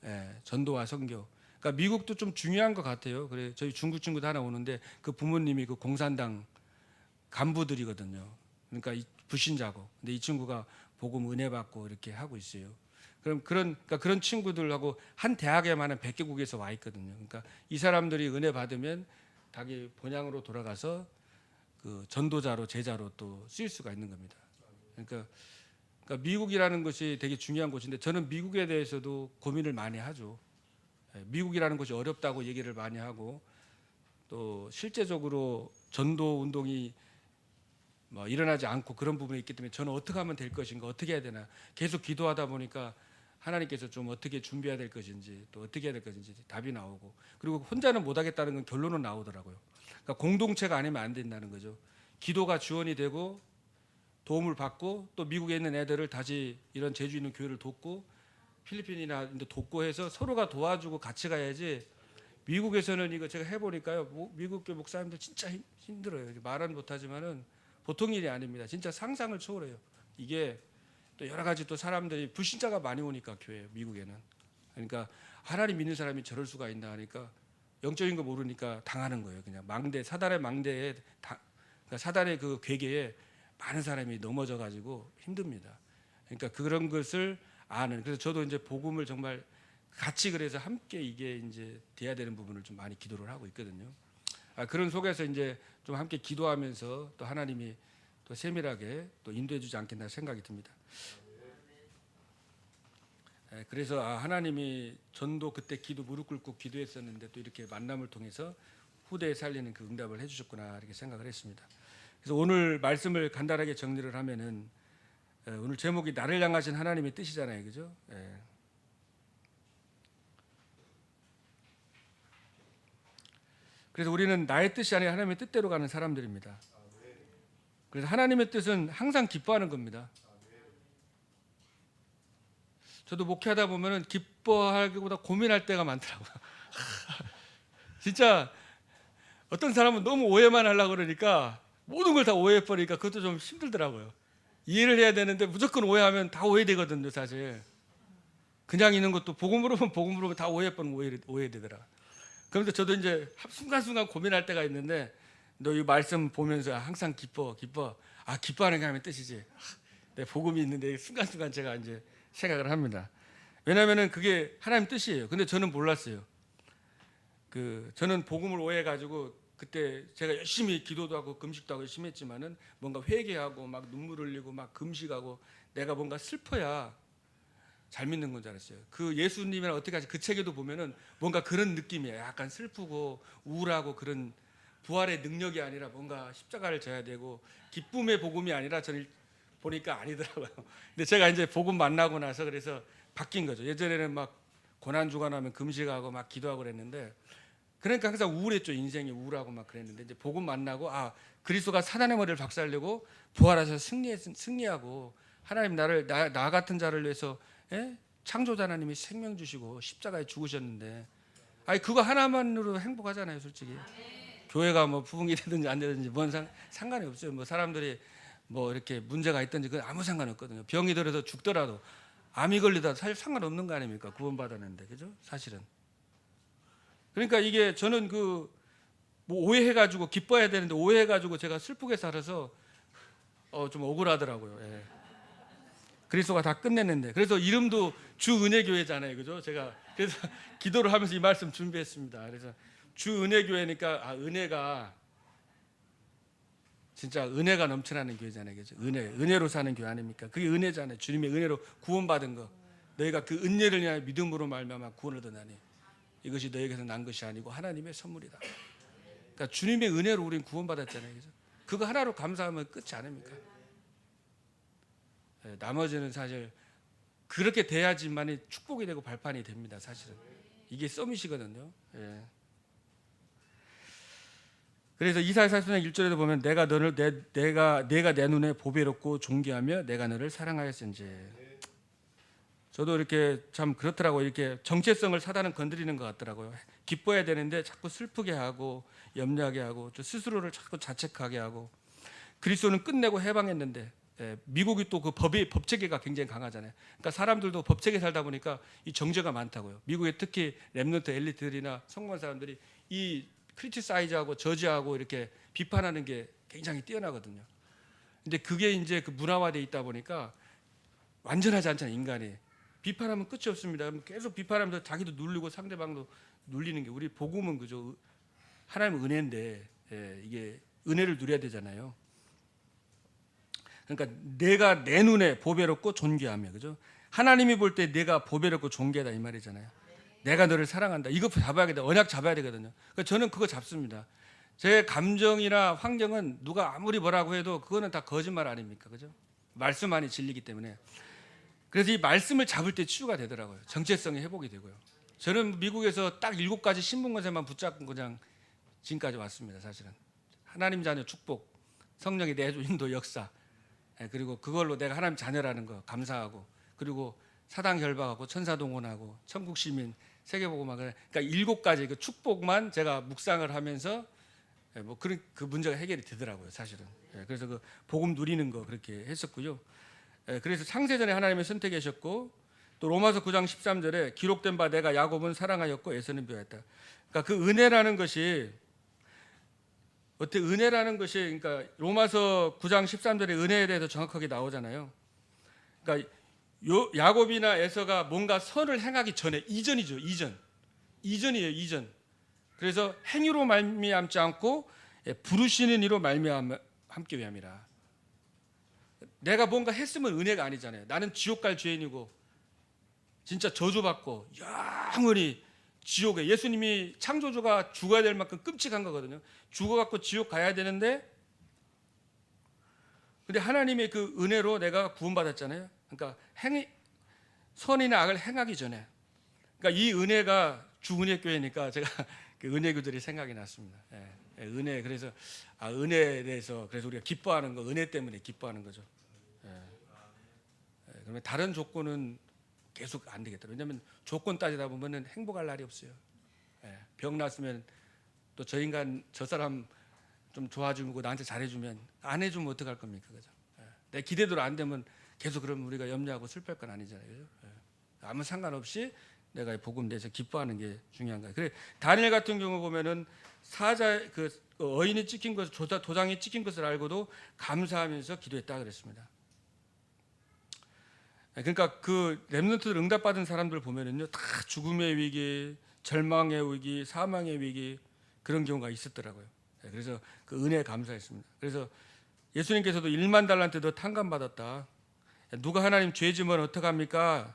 전도와 선교. 그러니까 미국도 좀 중요한 것 같아요. 그래 저희 중국 친구도 하나 오는데 그 부모님이 그 공산당 간부들이거든요. 그러니까 불신자고. 근데 이 친구가 복음 은혜 받고 이렇게 하고 있어요. 그러니까 그런 친구들하고 한 대학에만은 100개국에서 와 있거든요. 그러니까 이 사람들이 은혜 받으면 자기 본향으로 돌아가서 그 전도자로 제자로 또 쓰일 수가 있는 겁니다. 그러니까 미국이라는 것이 되게 중요한 곳인데 저는 미국에 대해서도 고민을 많이 하죠. 미국이라는 곳이 어렵다고 얘기를 많이 하고 또 실제적으로 전도 운동이 뭐 일어나지 않고 그런 부분이 있기 때문에 저는 어떻게 하면 될 것인가, 어떻게 해야 되나 계속 기도하다 보니까 하나님께서 좀 어떻게 준비해야 될 것인지 또 어떻게 해야 될 것인지 답이 나오고 그리고 혼자는 못하겠다는 건 결론은 나오더라고요. 그러니까 공동체가 아니면 안 된다는 거죠. 기도가 지원이 되고 도움을 받고 또 미국에 있는 애들을 다시 이런 재주 있는 교회를 돕고 필리핀이나 돕고 해서 서로가 도와주고 같이 가야지. 미국에서는 이거 제가 해보니까요, 미국 교회 목사님들 진짜 힘들어요. 말은 못하지만은 보통 일이 아닙니다. 진짜 상상을 초월해요. 이게 또 여러 가지 또 사람들이 불신자가 많이 오니까 교회 미국에는 그러니까 하나님 믿는 사람이 저럴 수가 있나 하니까 영적인 거 모르니까 당하는 거예요. 그냥 사단의 망대에 그러니까 사단의 그 괴계에 많은 사람이 넘어져 가지고 힘듭니다. 그러니까 그런 것을 아는 그래서 저도 이제 복음을 정말 같이 그래서 함께 이게 이제 돼야 되는 부분을 좀 많이 기도를 하고 있거든요. 그런 속에서 이제 좀 함께 기도하면서 또 하나님이 또 세밀하게 또 인도해 주지 않겠나 생각이 듭니다. 그래서 하나님이 전도 그때 무릎 꿇고 기도했었는데 또 이렇게 만남을 통해서 후대에 살리는 그 응답을 해주셨구나 이렇게 생각을 했습니다. 그래서 오늘 말씀을 간단하게 정리를 하면은 오늘 제목이 나를 향하신 하나님의 뜻이잖아요, 그죠? 그래서 우리는 나의 뜻이 아니라 하나님의 뜻대로 가는 사람들입니다. 그래서 하나님의 뜻은 항상 기뻐하는 겁니다. 저도 목회하다 보면은 기뻐하기보다 고민할 때가 많더라고요. 진짜 어떤 사람은 너무 오해만 하려고 그러니까 모든 걸 다 오해해버리니까 그것도 좀 힘들더라고요. 이해를 해야 되는데 무조건 오해하면 다 오해되거든요, 사실. 그냥 있는 것도 복음으로 보면 다 오해해버리면 오해되더라. 그런데 저도 이제 순간순간 고민할 때가 있는데 너 이 말씀 보면서 항상 기뻐. 기뻐하는 게 하나님의 뜻이지. 내 복음이 있는데 순간순간 제가 이제 생각을 합니다. 왜냐하면은 그게 하나님 뜻이에요. 근데 저는 몰랐어요. 저는 복음을 오해해가지고 그때 제가 열심히 기도도 하고 금식도 하고 열심히 했지만은 뭔가 회개하고 막 눈물 흘리고 막 금식하고 내가 뭔가 슬퍼야 잘 믿는 건 줄 알았어요. 그 예수님이랑 어떻게 하지? 그 책에도 보면은 뭔가 그런 느낌이에요. 약간 슬프고 우울하고 그런 부활의 능력이 아니라 뭔가 십자가를 져야 되고 기쁨의 복음이 아니라 저는 보니까 아니더라고요. 근데 제가 이제 복음 만나고 나서 그래서 바뀐 거죠. 예전에는 막 고난 주가 나면 금식하고 막 기도하고 그랬는데 그러니까 항상 우울했죠. 인생이 우울하고 막 그랬는데 이제 복음 만나고 그리스도가 사단의 머리를 박살내고 부활하셔서 승리하고 하나님 나 같은 자를 위해서 창조자 하나님이 생명 주시고 십자가에 죽으셨는데 그거 하나만으로 행복하잖아요, 솔직히. 교회가 뭐 부흥이 되든지 안 되든지 뭔 상관이 없어요. 뭐 사람들이 뭐 이렇게 문제가 있든지 그건 아무 상관 없거든요. 병이 들어서 죽더라도 암이 걸리다 사실 상관없는 거 아닙니까? 구원받았는데, 그죠? 사실은. 그러니까 이게 저는 뭐 오해해가지고 기뻐해야 되는데 오해해가지고 제가 슬프게 살아서 좀 억울하더라고요. 예. 그리스도가 다 끝냈는데 그래서 이름도 주은혜교회잖아요, 그죠? 제가 그래서 기도를 하면서 이 말씀 준비했습니다. 그래서 주은혜교회니까 은혜가 진짜 은혜가 넘쳐나는 교회잖아요, 그죠? 은혜로 사는 교회 아닙니까? 그게 은혜잖아요. 주님의 은혜로 구원받은 거. 너희가 그 은혜를 위하여 믿음으로 말미암아 구원을 얻으나니 이것이 너에게서 난 것이 아니고 하나님의 선물이다. 그러니까 주님의 은혜로 우리는 구원받았잖아요, 그죠? 그거 하나로 감사하면 끝이 아닙니까? 나머지는 사실 그렇게 돼야지만이 축복이 되고 발판이 됩니다. 사실은 이게 서밋이거든요. 예. 그래서 이사야 43장 1절에도 보면 내가 내 눈에 보배롭고 존귀하며 내가 너를 사랑하였은지. 저도 이렇게 참 그렇더라고요. 이렇게 정체성을 사단은 건드리는 것 같더라고요. 기뻐해야 되는데 자꾸 슬프게 하고 염려하게 하고 또 스스로를 자꾸 자책하게 하고. 그리스도는 끝내고 해방했는데 미국이 또 그 법체계가 굉장히 강하잖아요. 그러니까 사람들도 법체계 살다 보니까 이 정죄가 많다고요. 미국에 특히 렘넌트 엘리트들이나 성공한 사람들이 이 크리티사이즈하고 저지하고 이렇게 비판하는 게 굉장히 뛰어나거든요. 근데 그게 이제 그 문화화돼 있다 보니까 완전하지 않잖아요, 인간이. 비판하면 끝이 없습니다. 계속 비판하면서 자기도 눌리고 상대방도 눌리는 게 우리 복음은 그죠? 하나님의 은혜인데 이게 은혜를 누려야 되잖아요. 그러니까 내가 내 눈에 보배롭고 존귀하며, 그죠? 하나님이 볼 때 내가 보배롭고 존귀하다 이 말이잖아요. 내가 너를 사랑한다. 이거 잡아야겠다. 언약 잡아야 되거든요. 그러니까 저는 그거 잡습니다. 제 감정이나 환경은 누가 아무리 뭐라고 해도 그거는 다 거짓말 아닙니까, 그죠? 말씀만이 진리기 때문에. 그래서 이 말씀을 잡을 때 치유가 되더라고요. 정체성이 회복이 되고요. 저는 미국에서 딱 7가지 신분권세만 붙잡고 그냥 지금까지 왔습니다. 사실은 하나님 자녀 축복, 성령의 내주 인도 역사, 그리고 그걸로 내가 하나님 자녀라는 거 감사하고, 그리고 사당 결박하고 천사 동원하고 천국 시민 세계복음화, 그러니까 7가지 그 축복만 제가 묵상을 하면서 뭐 그런 그 문제가 해결이 되더라고요. 사실은. 그래서 그 복음 누리는 거 그렇게 했었고요. 그래서 창세전에 하나님의 선택하셨고, 또 로마서 9장 13절에 기록된 바 내가 야곱은 사랑하였고 에서는 미워했다. 그러니까 그 은혜라는 것이 어떻게 은혜라는 것이, 그러니까 로마서 9장 13절에 은혜에 대해서 정확하게 나오잖아요. 그러니까 야곱이나 에서가 뭔가 선을 행하기 전에 이전이죠. 이전이에요. 이전. 그래서 행위로 말미암지 않고 부르시는 이로 말미암 함께 위함이라. 내가 뭔가 했으면 은혜가 아니잖아요. 나는 지옥 갈 죄인이고 진짜 저주받고 영원히 지옥에, 예수님이 창조주가 죽어야 될 만큼 끔찍한 거거든요. 죽어갖고 지옥 가야 되는데, 근데 하나님의 그 은혜로 내가 구원받았잖아요. 그러니까 선이나 악을 행하기 전에, 그러니까 이 은혜가 주은혜교회니까 제가 그 은혜교들이 생각이 났습니다. 은혜, 그래서 은혜에 대해서 그래서 우리가 기뻐하는 거, 은혜 때문에 기뻐하는 거죠. 그러면 다른 조건은 계속 안 되겠다. 왜냐하면 조건 따지다 보면은 행복할 날이 없어요. 병 났으면 또 저 인간, 저 사람 좀 좋아주고 나한테 잘해주면, 안 해주면 어떡할 겁니까, 그죠? 내 기대대로 안 되면 계속 그러면 우리가 염려하고 슬퍼할 건 아니잖아요, 그죠? 아무 상관없이 내가 복음 내서 기뻐하는 게 중요한 거예요. 그래 다니엘 같은 경우 보면은 사자 그 어인이 찍힌 것을, 도장이 찍힌 것을 알고도 감사하면서 기도했다 그랬습니다. 그러니까 그 렘넌트들 응답받은 사람들 보면은요, 다 죽음의 위기, 절망의 위기, 사망의 위기 그런 경우가 있었더라고요. 그래서 그 은혜에 감사했습니다. 그래서 예수님께서도 1만 달란트 너 탕감받았다. 누가 하나님 죄 지면 어떡합니까?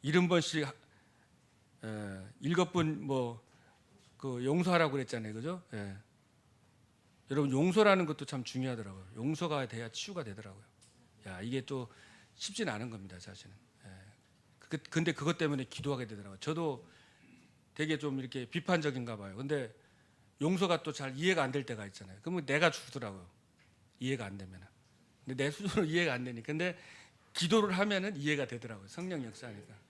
70번씩 7번 뭐 그 용서하라고 그랬잖아요, 그죠? 예. 여러분 용서라는 것도 참 중요하더라고요. 용서가 돼야 치유가 되더라고요. 야, 이게 또 쉽지는 않은 겁니다, 사실은. 예. 근데 그것 때문에 기도하게 되더라고요. 저도 되게 좀 이렇게 비판적인가 봐요. 근데 용서가 또 잘 이해가 안 될 때가 있잖아요. 그러면 내가 죽더라고요. 이해가 안 되면. 근데 내 수준으로 이해가 안 되니까. 근데 기도를 하면은 이해가 되더라고요. 성령 역사니까.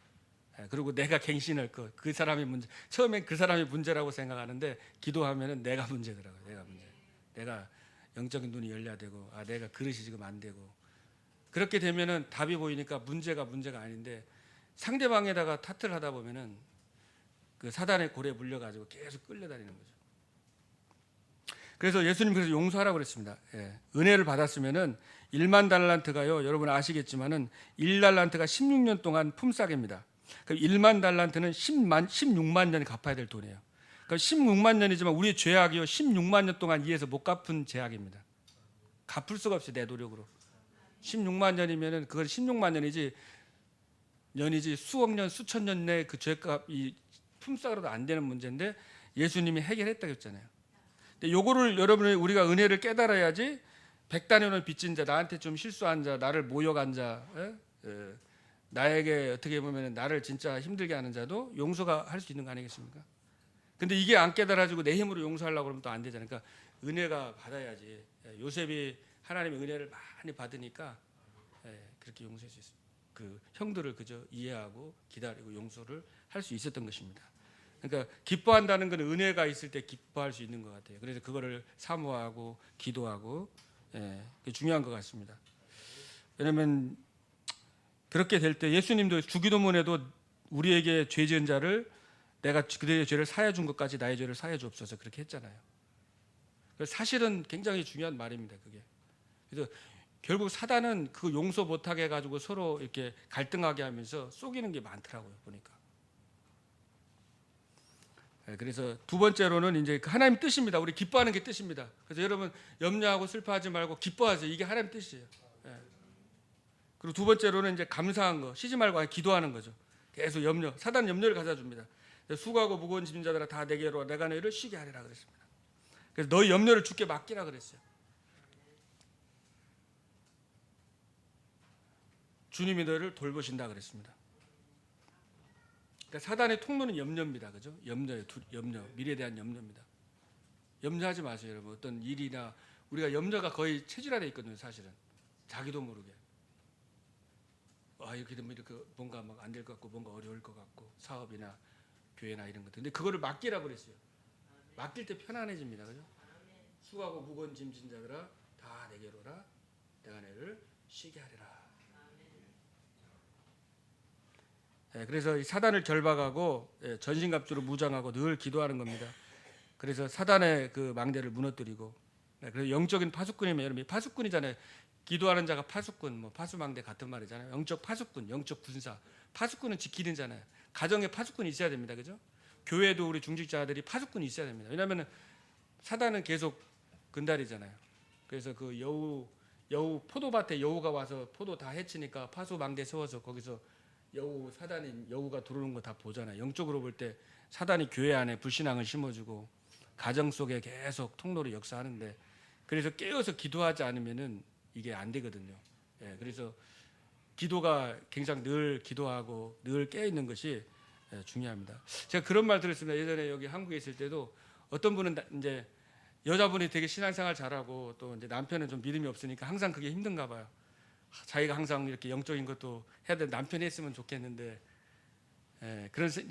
그리고 내가 갱신할 것, 그 사람이 문제. 처음엔 그 사람이 문제라고 생각하는데 기도하면은 내가 문제더라고요. 내가 문제. 내가 영적인 눈이 열려야 되고, 아 내가 그릇이 지금 안 되고. 그렇게 되면은 답이 보이니까 문제가 아닌데 상대방에다가 탓을 하다 보면은 그 사단의 고리에 물려가지고 계속 끌려다니는 거죠. 그래서 예수님 그래서 용서하라고 그랬습니다. 은혜를 받았으면은 1만 달란트가요, 여러분 아시겠지만은 1달란트가 16년 동안 품삯입니다. 그럼 1만 달란트는 16만 년이 갚아야 될 돈이에요. 그러니까 16만 년이지만 우리의 죄악이요 16만 년 동안 이해해서 못 갚은 죄악입니다. 갚을 수가 없어요, 내 노력으로. 16만 년이면은 그건 16만 년이지 수억 년 수천 년 내 그 죄값이 품삯으로도 안 되는 문제인데 예수님이 해결했다고 했잖아요. 근데 요거를 여러분이 우리가 은혜를 깨달아야지 100단위는 빚진 자, 나한테 좀 실수한 자, 나를 모욕한 자, 나에게 어떻게 보면 나를 진짜 힘들게 하는 자도 용서가 할 수 있는 거 아니겠습니까? 근데 이게 안 깨달아지고 내 힘으로 용서하려고 그러면 또 안 되잖아요. 그러니까 은혜가 받아야지. 요셉이 하나님의 은혜를 많이 받으니까 그렇게 용서할 수 있어요. 그 형들을 그저 이해하고 기다리고 용서를 할 수 있었던 것입니다. 그러니까 기뻐한다는 건 은혜가 있을 때 기뻐할 수 있는 것 같아요. 그래서 그거를 사모하고 기도하고 그게 중요한 것 같습니다. 왜냐하면 그렇게 될 때 예수님도 주기도문에도 우리에게 죄 지은 자를 내가 그들의 죄를 사해 준 것까지 나의 죄를 사해 주옵소서 그렇게 했잖아요. 사실은 굉장히 중요한 말입니다. 그게. 그래서 결국 사단은 그 용서 못하게 해가지고 서로 이렇게 갈등하게 하면서 속이는 게 많더라고요 보니까. 그래서 두 번째로는 이제 하나님 뜻입니다. 우리 기뻐하는 게 뜻입니다. 그래서 여러분 염려하고 슬퍼하지 말고 기뻐하세요. 이게 하나님 뜻이에요. 그리고 두 번째로는 이제 감사한 거, 쉬지 말고 기도하는 거죠. 계속 사단 염려를 가져줍니다. 수고하고 무거운 짐진 자들아 다 내게로 와 내가 너희를 쉬게 하리라 그랬습니다. 그래서 너희 염려를 주께 맡기라 그랬어요. 주님이 너희를 돌보신다 그랬습니다. 그러니까 사단의 통로는 염려입니다. 그죠? 염려, 미래에 대한 염려입니다. 염려하지 마세요, 여러분. 어떤 일이나 우리가 염려가 거의 체질화되어 있거든요, 사실은. 자기도 모르게. 이렇게 되면 이렇게 뭔가 막 안 될 것 같고 뭔가 어려울 것 같고 사업이나 교회나 이런 것들. 근데 그거를 맡기라고 그랬어요. 맡길 때 편안해집니다. 그죠? 수고하고 무거운 짐진 자들아 다 내게로 오라 내가 너희를 쉬게 하리라. 그래서 이 사단을 결박하고 전신갑주로 무장하고 늘 기도하는 겁니다. 그래서 사단의 그 망대를 무너뜨리고 그래서 영적인 파수꾼이면 여러분 파수꾼이잖아요. 기도하는 자가 파수꾼, 뭐 파수망대 같은 말이잖아요. 영적 파수꾼, 영적 군사. 파수꾼은 지키는 자잖아요. 가정에 파수꾼이 있어야 됩니다. 그죠? 교회도 우리 중직자들이 파수꾼이 있어야 됩니다. 왜냐하면 사단은 계속 근달이잖아요. 그래서 그 여우 포도밭에 여우가 와서 포도 다 해치니까 파수망대 세워서 거기서 사단인 여우가 들어오는 거 다 보잖아요. 영적으로 볼 때 사단이 교회 안에 불신앙을 심어주고 가정 속에 계속 통로로 역사하는데 그래서 깨어서 기도하지 않으면은 이게 안 되거든요. 그래서 기도가 굉장히 늘 기도하고 늘 깨어 있는 것이 중요합니다. 제가 그런 말 들었습니다. 예전에 여기 한국에 있을 때도 어떤 분은 이제 여자분이 되게 신앙생활 잘하고 또 이제 남편은 좀 믿음이 없으니까 항상 그게 힘든가 봐요. 자기가 항상 이렇게 영적인 것도 해야 돼. 남편이 했으면 좋겠는데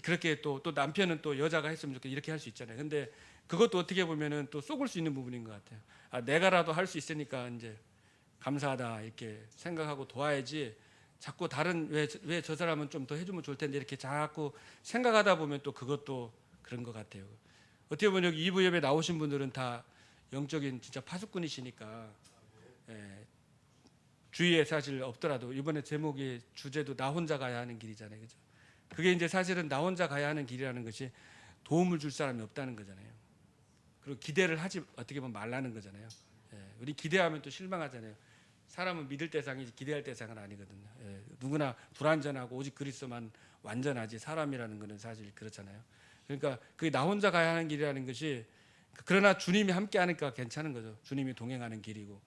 그렇게 또 남편은 또 여자가 했으면 좋겠 이렇게 할 수 있잖아요. 근데 그것도 어떻게 보면은 또 속을 수 있는 부분인 것 같아요. 내가라도 할 수 있으니까 이제 감사하다 이렇게 생각하고 도와야지. 자꾸 다른 왜 저 사람은 좀 더 해주면 좋을 텐데 이렇게 자꾸 생각하다 보면 또 그것도 그런 것 같아요. 어떻게 보면 여기 2부 예배 나오신 분들은 다 영적인 진짜 파수꾼이시니까 주위에 사실 없더라도 이번에 제목이 주제도 나 혼자 가야 하는 길이잖아요, 그죠? 그게 이제 사실은 나 혼자 가야 하는 길이라는 것이 도움을 줄 사람이 없다는 거잖아요. 그리고 기대를 하지 어떻게 보면 말라는 거잖아요. 예, 우리 기대하면 또 실망하잖아요. 사람은 믿을 대상이지 기대할 대상은 아니거든요. 예, 누구나 불완전하고 오직 그리스도만 완전하지 사람이라는 것은 사실 그렇잖아요. 그러니까 그게 나 혼자 가야 하는 길이라는 것이 그러나 주님이 함께 하니까 괜찮은 거죠. 주님이 동행하는 길이고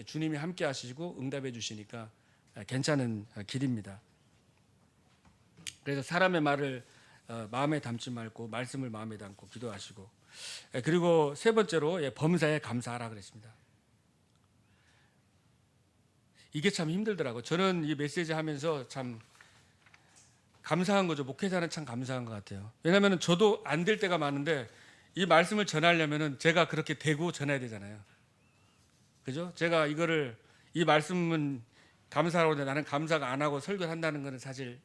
주님이 함께 하시고 응답해 주시니까 괜찮은 길입니다. 그래서 사람의 말을 마음에 담지 말고 말씀을 마음에 담고 기도하시고 그리고 세 번째로 범사에 감사하라 그랬습니다. 이게 참 힘들더라고요. 저는 이 메시지 하면서 참 감사한 거죠. 목회자는 참 감사한 것 같아요. 왜냐하면 저도 안 될 때가 많은데 이 말씀을 전하려면은 제가 그렇게 되고 전해야 되잖아요. 그죠? 제가 이 말씀은 감사하고 나는 감사가 안 하고 설교를 한다는 것은 사실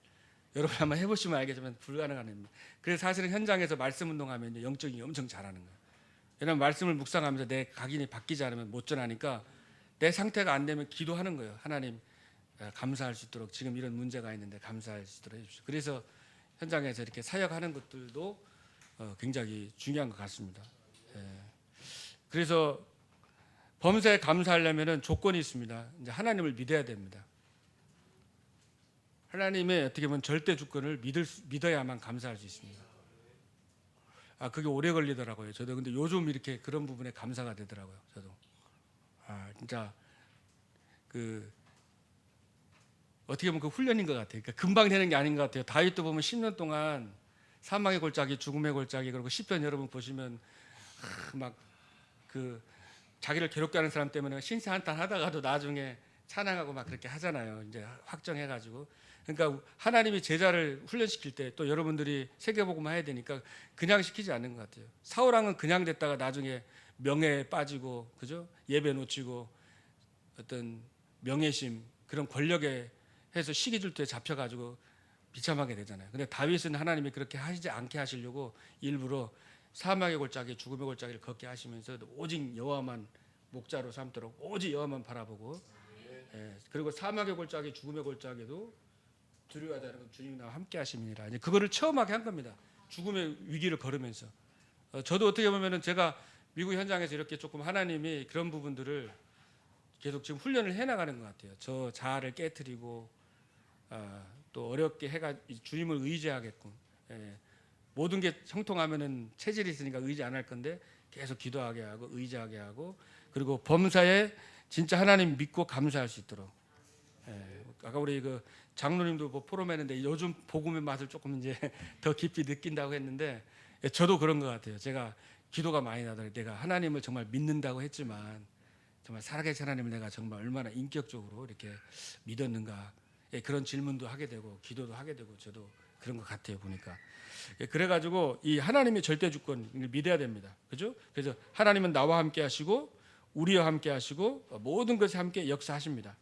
여러분 한번 해보시면 알겠지만 불가능한 일입니다. 그래서 사실은 현장에서 말씀 운동하면 영적이 엄청 잘하는 거예요. 왜냐하면 말씀을 묵상하면서 내 각인이 바뀌지 않으면 못 전하니까 내 상태가 안 되면 기도하는 거예요. 하나님 감사할 수 있도록 지금 이런 문제가 있는데 감사할 수 있도록 해주십시오. 그래서 현장에서 이렇게 사역하는 것들도 굉장히 중요한 것 같습니다. 그래서 범사에 감사하려면 조건이 있습니다. 이제 하나님을 믿어야 됩니다. 하나님의 어떻게 보면 절대 주권을 믿어야만 감사할 수 있습니다. 그게 오래 걸리더라고요. 저도 근데 요즘 이렇게 그런 부분에 감사가 되더라고요. 저도 진짜 어떻게 보면 그 훈련인 것 같아요. 그러니까 금방 되는 게 아닌 것 같아요. 다윗도 보면 10년 동안 사망의 골짜기, 죽음의 골짜기 그리고 시편 여러분 보시면 막 자기를 괴롭게 하는 사람 때문에 신세 한탄 하다가도 나중에 찬양하고 막 그렇게 하잖아요. 이제 확정해가지고. 그러니까 하나님이 제자를 훈련시킬 때 또 여러분들이 세계복음화 해야 되니까 그냥 시키지 않는 것 같아요. 사울왕은 그냥 됐다가 나중에 명예에 빠지고, 그죠? 예배 놓치고 어떤 명예심 그런 권력에 해서 시기질투에 잡혀가지고 비참하게 되잖아요. 근데 다윗은 하나님이 그렇게 하시지 않게 하시려고 일부러 사망의 골짜기, 죽음의 골짜기를 걷게 하시면서 오직 여호와만 목자로 삼도록 오직 여호와만 바라보고, 그리고 사망의 골짜기, 죽음의 골짜기도 두려워하지 않고 주님 나와 함께 하심이니라. 이제 그거를 체험하게 한 겁니다. 죽음의 위기를 걸으면서. 저도 어떻게 보면은 제가 미국 현장에서 이렇게 조금 하나님이 그런 부분들을 계속 지금 훈련을 해나가는 것 같아요. 저 자아를 깨트리고 또 어렵게 해가 주님을 의지하게끔. 모든 게 형통하면은 체질이 있으니까 의지 안 할 건데 계속 기도하게 하고 의지하게 하고 그리고 범사에 진짜 하나님 믿고 감사할 수 있도록. 아까 우리 장로님도 뭐 포럼했는데 요즘 복음의 맛을 조금 이제 더 깊이 느낀다고 했는데 저도 그런 것 같아요. 제가 기도가 많이 나더라고요. 내가 하나님을 정말 믿는다고 했지만 정말 살아계신 하나님을 내가 정말 얼마나 인격적으로 이렇게 믿었는가 그런 질문도 하게 되고 기도도 하게 되고 저도 그런 것 같아요 보니까. 그래가지고 이 하나님의 절대 주권을 믿어야 됩니다. 그죠? 그래서 하나님은 나와 함께 하시고 우리와 함께 하시고 모든 것에 함께 역사하십니다.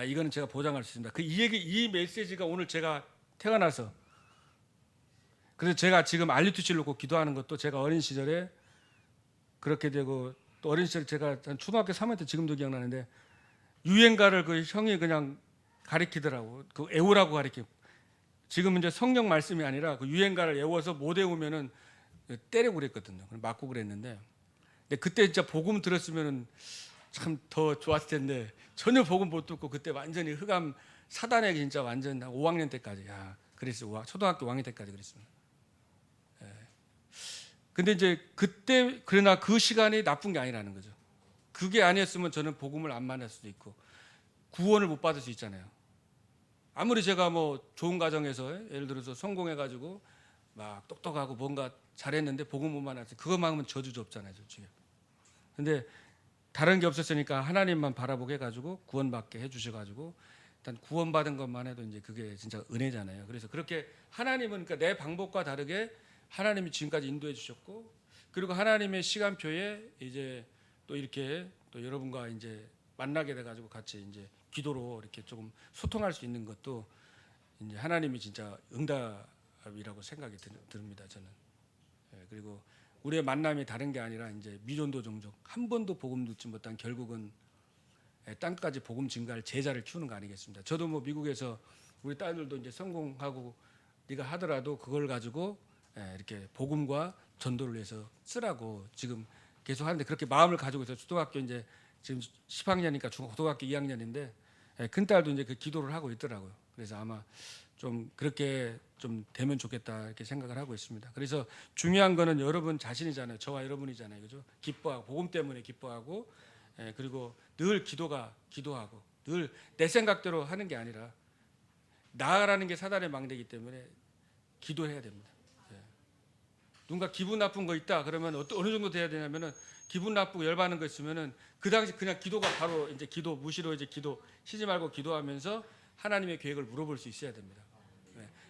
이거는 제가 보장할 수 있습니다. 이 메시지가 오늘 제가 태어나서 그래서 제가 지금 RUTC를 놓고 기도하는 것도 제가 어린 시절에 그렇게 되고 또 어린 시절 제가 초등학교 3학년 때 지금도 기억나는데 유행가를 형이 그냥 가리키더라고. 애우라고 가리키고. 지금 이제 성경 말씀이 아니라 유행가를 애워서 못 애우면은 때리고 그랬거든요. 맞고 그랬는데 근데 그때 진짜 복음 들었으면은 참 더 좋았을 텐데 전혀 복음 못 듣고 그때 완전히 흑암 사단에게 진짜 완전 5학년 때까지 그랬어요. 초등학교 5학년 때까지 그랬습니다. 근데 이제 그때 그러나 그 시간이 나쁜 게 아니라는 거죠. 그게 아니었으면 저는 복음을 안 만날 수도 있고 구원을 못 받을 수 있잖아요. 아무리 제가 뭐 좋은 가정에서 예를 들어서 성공해가지고 막 똑똑하고 뭔가 잘했는데 복음 못 만났어요. 그것만큼은 저주도 없잖아요, 솔직히. 근데 다른 게 없었으니까 하나님만 바라보게 해가지고 구원받게 해주셔가지고 일단 구원받은 것만 해도 이제 그게 진짜 은혜잖아요. 그래서 그렇게 하나님은 그러니까 내 방법과 다르게 하나님이 지금까지 인도해 주셨고 그리고 하나님의 시간표에 이제 또 이렇게 또 여러분과 이제 만나게 돼가지고 같이 이제 기도로 이렇게 조금 소통할 수 있는 것도 이제 하나님이 진짜 응답이라고 생각이 듭니다. 저는. 그리고 우리의 만남이 다른 게 아니라 이제 미전도 종족 한 번도 복음 듣지 못한 결국은 땅까지 복음 증가할 제자를 키우는 거 아니겠습니까? 저도 뭐 미국에서 우리 딸들도 이제 성공하고 네가 하더라도 그걸 가지고 이렇게 복음과 전도를 위해서 쓰라고 지금 계속 하는데 그렇게 마음을 가지고 있어요. 초등학교 이제 지금 10학년이니까 고등학교 2학년인데 큰 딸도 이제 그 기도를 하고 있더라고요. 그래서 아마 좀 그렇게 좀 되면 좋겠다 이렇게 생각을 하고 있습니다. 그래서 중요한 거는 여러분 자신이잖아요. 저와 여러분이잖아요. 그죠? 기뻐하고 복음 때문에 기뻐하고 그리고 늘 기도하고 늘 내 생각대로 하는 게 아니라 나라는 게 사단의 망대이기 때문에 기도해야 됩니다. 누군가 기분 나쁜 거 있다 그러면 어느 정도 돼야 되냐면은 기분 나쁘고 열받는 거 있으면은 그 당시 그냥 기도가 바로 이제 기도 무시로 이제 기도 쉬지 말고 기도하면서 하나님의 계획을 물어볼 수 있어야 됩니다.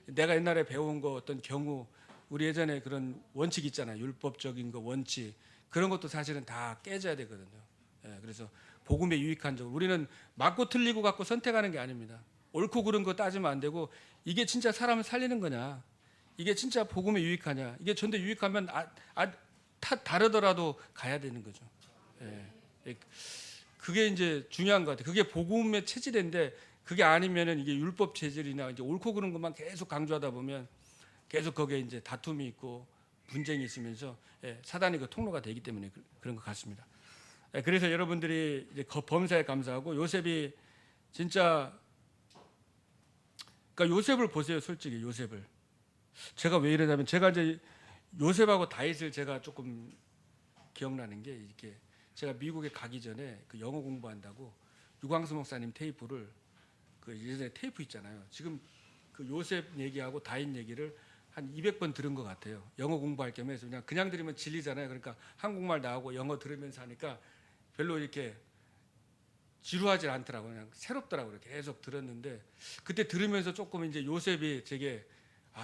내가 옛날에 배운 거 어떤 경우 우리 예전에 그런 원칙 있잖아요. 율법적인 거 원칙 그런 것도 사실은 다 깨져야 되거든요. 그래서 복음에 유익한 점 우리는 맞고 틀리고 갖고 선택하는 게 아닙니다. 옳고 그른 거 따지면 안 되고 이게 진짜 사람을 살리는 거냐 이게 진짜 복음에 유익하냐 이게 전대 유익하면 다르더라도 가야 되는 거죠. 그게 이제 중요한 것 같아요. 그게 복음의 체질인데 그게 아니면은 이게 율법 체질이나 이제 옳고 그른 것만 계속 강조하다 보면 계속 거기에 이제 다툼이 있고 분쟁이 있으면서 사단이 그 통로가 되기 때문에 그런 것 같습니다. 그래서 여러분들이 이제 범사에 감사하고 요셉이 진짜 그러니까 요셉을 보세요. 솔직히 요셉을 제가 왜 이러냐면 제가 이제 요셉하고 다윗을 제가 조금 기억나는 게 이렇게 제가 미국에 가기 전에 그 영어 공부한다고 유광수 목사님 테이프를 그 예전에 테이프 있잖아요. 지금 그 요셉 얘기하고 다윗 얘기를 한 200번 들은 것 같아요. 영어 공부할 겸 해서 그냥 들으면 질리잖아요. 그러니까 한국말 나오고 영어 들으면서 하니까 별로 이렇게 지루하지 않더라고요. 그냥 새롭더라고요. 계속 들었는데 그때 들으면서 조금 이제 요셉이 제게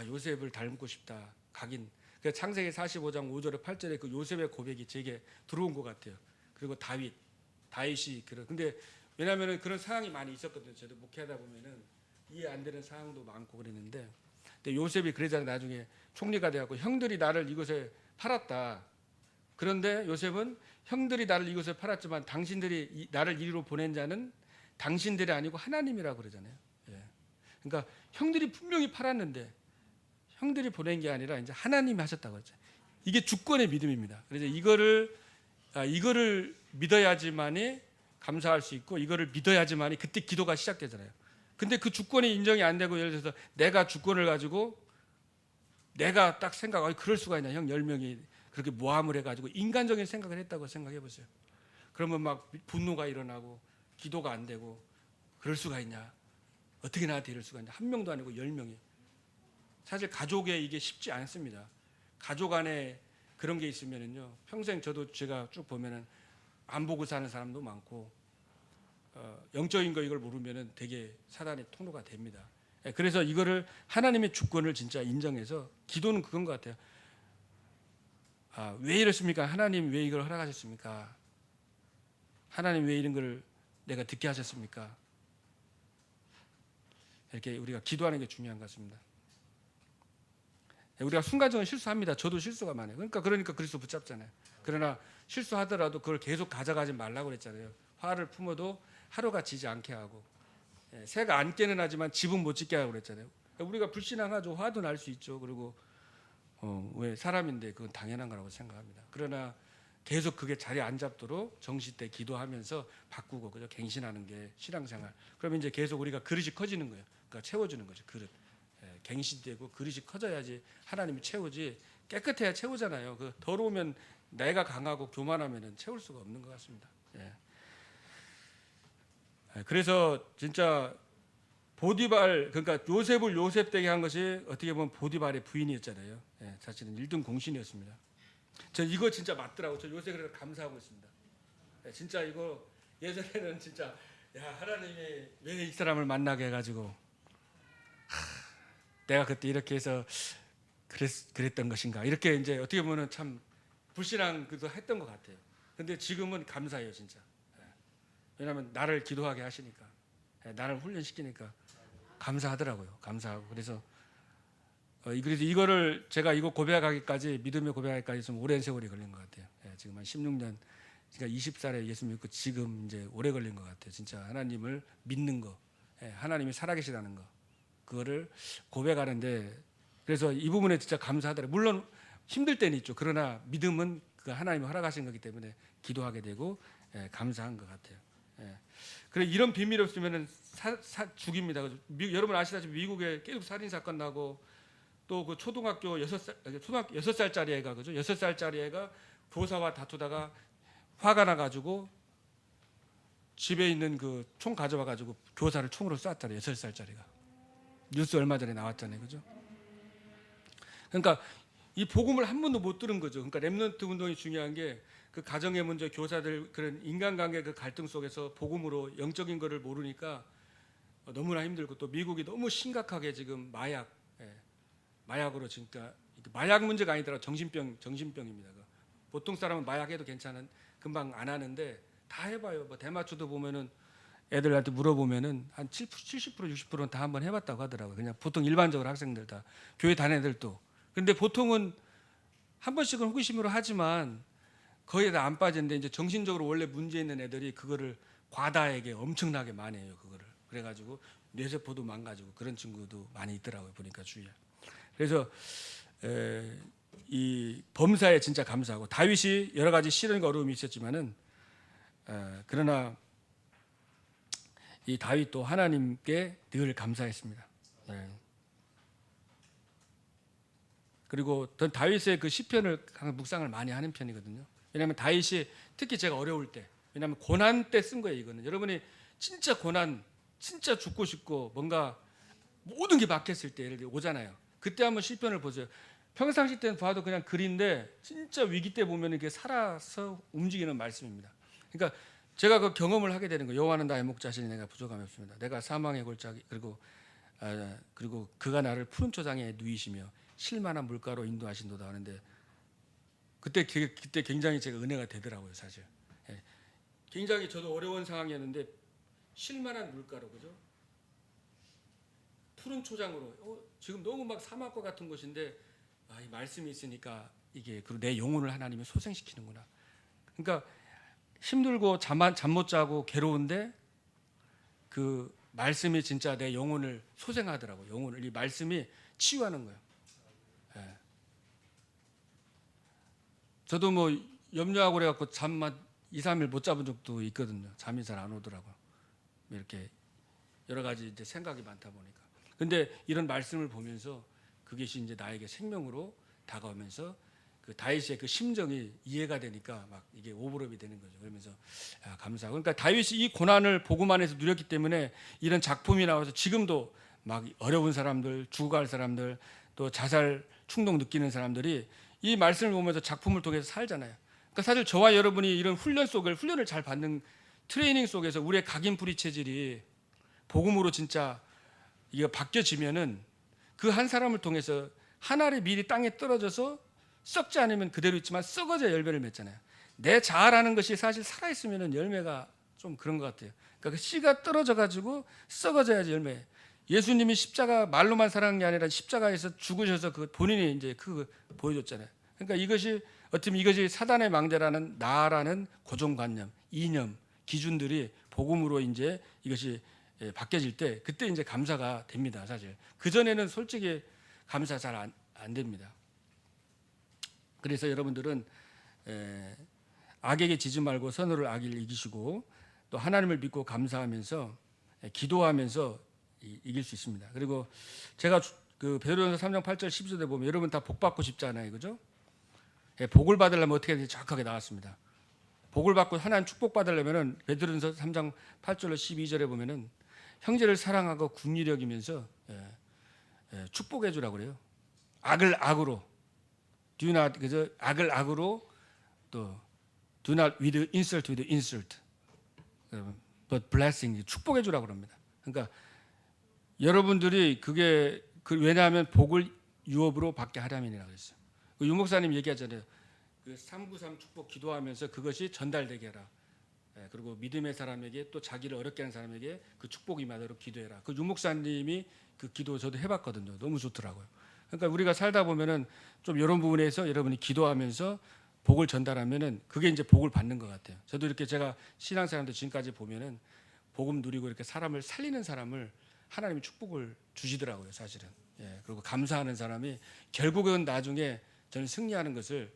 요셉을 닮고 싶다. 각인. 그 창세기 45장 5절에 8절에 그 요셉의 고백이 제게 들어온 것 같아요. 그리고 다윗이 그런. 근데 왜냐하면 그런 상황이 많이 있었거든요. 저도 목회하다 보면은 이해 안 되는 상황도 많고 그랬는데, 근데 요셉이 그러잖아요. 나중에 총리가 되었고 형들이 나를 이곳에 팔았다. 그런데 요셉은 형들이 나를 이곳에 팔았지만 당신들이 나를 이리로 보낸 자는 당신들이 아니고 하나님이라고 그러잖아요. 그러니까 형들이 분명히 팔았는데 형들이 보낸 게 아니라 이제 하나님이 하셨다고 했죠. 이게 주권의 믿음입니다. 그래서 이거를 믿어야지만이 감사할 수 있고 이거를 믿어야지만이 그때 기도가 시작되잖아요. 근데 그 주권이 인정이 안 되고 예를 들어서 내가 주권을 가지고 내가 딱 그럴 수가 있나 형 10명이 그렇게 모함을 해가지고 인간적인 생각을 했다고 생각해 보세요. 그러면 막 분노가 일어나고 기도가 안 되고 그럴 수가 있냐 어떻게 나한테 이럴 수가 있냐 한 명도 아니고 10명이 사실 가족에 이게 쉽지 않습니다. 가족 안에 그런 게 있으면은요 평생 저도 제가 쭉 보면은 안 보고 사는 사람도 많고 영적인 거 이걸 모르면은 되게 사단의 통로가 됩니다. 그래서 이거를 하나님의 주권을 진짜 인정해서 기도는 그건 것 같아요. 왜 이렇습니까? 하나님 왜 이걸 허락하셨습니까? 하나님 왜 이런 걸 내가 듣게 하셨습니까? 이렇게 우리가 기도하는 게 중요한 것 같습니다. 우리가 순간적으로 실수합니다. 저도 실수가 많아요. 그러니까 그리스도 붙잡잖아요. 그러나 실수하더라도 그걸 계속 가져가지 말라고 그랬잖아요. 화를 품어도 하루가 지지 않게 하고 새가 앉게는 하지만 집은 못 짓게 하고 그랬잖아요. 우리가 불신앙하죠. 화도 날 수 있죠. 그리고 왜 사람인데 그건 당연한 거라고 생각합니다. 그러나 계속 그게 자리에 안 잡도록 정시 때 기도하면서 바꾸고 그저 갱신하는 게 신앙생활. 그러면 이제 계속 우리가 그릇이 커지는 거예요. 그러니까 채워주는 거죠. 그릇. 갱신되고 그릇이 커져야지 하나님이 채우지 깨끗해야 채우잖아요. 그 더러우면 내가 강하고 교만하면은 채울 수가 없는 것 같습니다. 그래서 진짜 보디발 그러니까 요셉을 요셉되게 한 것이 어떻게 보면 보디발의 부인이었잖아요. 사실은 1등 공신이었습니다. 저 이거 진짜 맞더라고. 저 요새 그래서 감사하고 있습니다. 진짜 이거 예전에는 진짜 하나님이 왜 이 사람을 만나게 해가지고 내가 그때 이렇게 해서 그랬던 것인가 이렇게 이제 어떻게 보면 참 불신앙 그도 했던 것 같아요. 근데 지금은 감사해요 진짜. 왜냐하면 나를 기도하게 하시니까 나를 훈련시키니까 감사하더라고요. 감사하고 그래서 이거를 제가 이거 고백하기까지 믿음의 고백하기까지 좀 오랜 세월이 걸린 것 같아요. 지금 한 16년 그러니까 20살에 예수 믿고 지금 이제 오래 걸린 것 같아요. 진짜 하나님을 믿는 거, 하나님이 살아계시다는 거, 그거를 고백하는데, 그래서 이 부분에 진짜 감사하더라고요. 물론 힘들 때는 있죠. 그러나 믿음은 그 하나님이 허락하신 거기 때문에 기도하게 되고 감사한 것 같아요. 그래 이런 비밀이 없으면은 죽입니다. 여러분 아시다시피 미국에 계속 살인 사건 나고 또 그 초등학교 6살짜리 애가 그죠? 6살짜리 애가 교사와 다투다가 화가 나 가지고 집에 있는 그 총 가져와 가지고 교사를 총으로 쐈잖아요. 6살짜리가. 뉴스 얼마 전에 나왔잖아요. 그죠? 그러니까 이 복음을 한 번도 못 들은 거죠. 그러니까 렘넌트 운동이 중요한 게 그 가정의 문제, 교사들 그런 인간관계 그 갈등 속에서 복음으로 영적인 거를 모르니까 너무나 힘들고, 또 미국이 너무 심각하게 지금 마약으로 진짜 마약 문제가 아니더라도 정신병입니다. 보통 사람은 마약해도 괜찮은 금방 안 하는데 다 해봐요. 뭐 대마초도 보면은 애들한테 물어보면은 한 70% 60%는 다 한번 해봤다고 하더라고요. 그냥 보통 일반적으로 학생들 다 교회 다니는 애들도. 근데 보통은 한 번씩은 호기심으로 하지만 거의 다 안 빠지는데, 이제 정신적으로 원래 문제 있는 애들이 그거를 과다하게 엄청나게 많이 해요. 그거를 그래가지고 뇌세포도 망가지고 그런 친구도 많이 있더라고요. 보니까 주위에. 그래서 이 범사에 진짜 감사하고, 다윗이 여러 가지 시련과 어려움이 있었지만은 그러나 이 다윗도 하나님께 늘 감사했습니다. 그리고 다윗의 그 시편을 묵상을 많이 하는 편이거든요. 왜냐하면 다윗이 특히 제가 어려울 때, 왜냐하면 고난 때 쓴 거예요. 이거는 여러분이 진짜 고난, 진짜 죽고 싶고 뭔가 모든 게 막혔을 때 예를 들어 오잖아요. 그때 한번 시편을 보세요. 평상시 때는 봐도 그냥 글인데 진짜 위기 때 보면 이게 살아서 움직이는 말씀입니다. 그러니까 제가 그 경험을 하게 되는 거예요. 여호와는 나의 목자시니 내가 부족함이 없습니다. 내가 사망의 골짜기, 그리고 그가 나를 푸른 초장에 누이시며 실만한 물가로 인도하신도다 하는데, 그때 굉장히 제가 은혜가 되더라고요. 사실 굉장히 저도 어려운 상황이었는데 실만한 물가로, 그죠? 푸른 초장으로 지금 너무 막 사막과 같은 곳인데 이 말씀이 있으니까 이게 그리고 내 영혼을 하나님이 소생시키는구나. 그러니까 힘들고 잠 못 자고 괴로운데 그 말씀이 진짜 내 영혼을 소생하더라고요. 영혼을, 이 말씀이 치유하는 거예요. 저도 뭐 염려하고 그래갖고 잠만 2, 3일 못 잡은 적도 있거든요. 잠이 잘 안 오더라고요. 이렇게 여러 가지 이제 생각이 많다 보니까. 근데 이런 말씀을 보면서 그것이 이제 나에게 생명으로 다가오면서 그 다윗의 그 심정이 이해가 되니까 막 이게 오버랩이 되는 거죠. 그러면서 감사하고. 그러니까 다윗이 이 고난을 복음 안에서 누렸기 때문에 이런 작품이 나와서 지금도 막 어려운 사람들, 죽어갈 사람들, 또 자살 충동 느끼는 사람들이 이 말씀을 보면서 작품을 통해서 살잖아요. 그러니까 사실 저와 여러분이 이런 훈련을 잘 받는 트레이닝 속에서 우리의 각인풀이 체질이 복음으로 진짜 이게 바뀌어지면은 그 한 사람을 통해서 한 알의 밀이 땅에 떨어져서 썩지 않으면 그대로 있지만 썩어져 열매를 맺잖아요. 내 자아라는 것이 사실 살아있으면 열매가 좀 그런 것 같아요. 그러니까 그 씨가 떨어져 가지고 썩어져야지 열매. 예수님이 십자가 말로만 사랑한 게 아니라 십자가에서 죽으셔서 그 본인이 이제 그 보여줬잖아요. 그러니까 이것이 어쩌면 이것이 사단의 망대라는 나라는 고정관념, 이념, 기준들이 복음으로 이제 이것이 바뀌어질 때 그때 이제 감사가 됩니다. 사실 그 전에는 솔직히 감사 잘 안 됩니다. 그래서 여러분들은 악에게 지지 말고 선으로 악을 이기시고 또 하나님을 믿고 감사하면서 기도하면서 이길 수 있습니다. 그리고 제가 그 베드로전서 3장 8절 12절에 보면 여러분 다 복 받고 싶잖아요, 그죠? 복을 받으려면 어떻게 해야 되는지 정확하게 나왔습니다. 복을 받고 하나님 축복 받으려면은 베드로전서 3장 8절로 12절에 보면은 형제를 사랑하고 긍휼히 여기면서 축복해 주라고 그래요. 악을 악으로, do not, 그죠? 악을 악으로, 또 do not with insult with insult, but blessing, 축복해 주라고 그럽니다. 그러니까 여러분들이 그게 왜냐하면 복을 유업으로 받게 하려면이라고 그랬어요. 유 목사님 얘기하잖아요. 그 393 축복 기도하면서 그것이 전달되게 해라. 그리고 믿음의 사람에게 또 자기를 어렵게 하는 사람에게 그 축복이 임하도록 기도해라. 그 유 목사님이 그 기도 저도 해봤거든요. 너무 좋더라고요. 그러니까 우리가 살다 보면은 좀 이런 부분에서 여러분이 기도하면서 복을 전달하면은 그게 이제 복을 받는 것 같아요. 저도 이렇게 제가 신앙생활도 지금까지 보면은 복음 누리고 이렇게 사람을 살리는 사람을 하나님이 축복을 주시더라고요, 사실은. 예, 그리고 감사하는 사람이 결국은 나중에 저는 승리하는 것을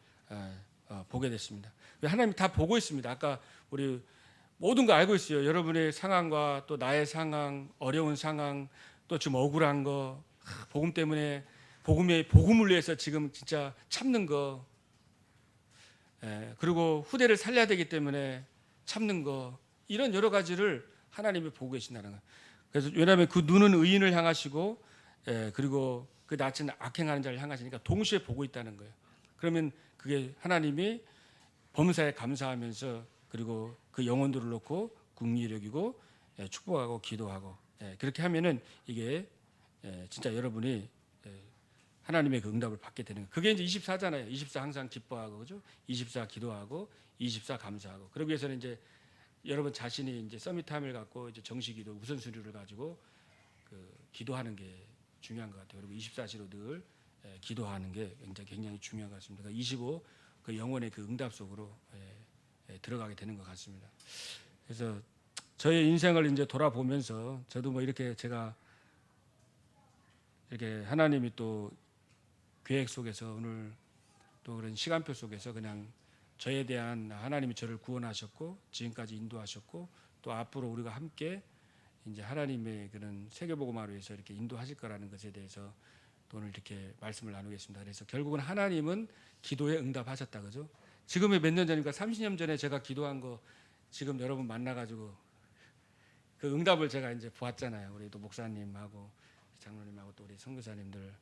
보게 됐습니다. 하나님이 다 보고 있습니다. 아까 우리 모든 거 알고 있어요. 여러분의 상황과 또 나의 상황, 어려운 상황, 또 지금 억울한 거, 복음 때문에 복음을 위해서 지금 진짜 참는 거, 그리고 후대를 살려야 되기 때문에 참는 거, 이런 여러 가지를 하나님이 보고 계신다는 거예요. 그래서 왜냐하면 그 눈은 의인을 향하시고, 그리고 그 낯은 악행하는 자를 향하시니까 동시에 보고 있다는 거예요. 그러면 그게 하나님이 범사에 감사하면서 그리고 그 영혼들을 놓고 궁리 여기고 축복하고 기도하고 그렇게 하면은 이게 진짜 여러분이 하나님의 그 응답을 받게 되는 거예요. 그게 이제 24잖아요. 24 항상 기뻐하고 그죠? 24 기도하고 24 감사하고. 그러기 위해서는 이제 여러분 자신이 이제 서밋타임을 갖고 이제 정식기도 우선순위를 가지고 그 기도하는 게 중요한 것 같아요. 그리고 24시로 늘 기도하는 게 굉장히 중요한 것 같습니다. 25 그 영혼의 그 응답 속으로 들어가게 되는 것 같습니다. 그래서 저의 인생을 이제 돌아보면서 저도 뭐 이렇게 제가 이렇게 하나님이 또 계획 속에서 오늘 또 그런 시간표 속에서 그냥 저에 대한 하나님이 저를 구원하셨고 지금까지 인도하셨고 또 앞으로 우리가 함께 이제 하나님의 그런 세계복음화를 위해서 이렇게 인도하실 거라는 것에 대해서 또 오늘 이렇게 말씀을 나누겠습니다. 그래서 결국은 하나님은 기도에 응답하셨다 그죠? 지금의 몇 년 전입니까? 30년 전에 제가 기도한 거 지금 여러분 만나가지고 그 응답을 제가 이제 보았잖아요. 우리 또 목사님하고 장로님하고 또 우리 선교사님들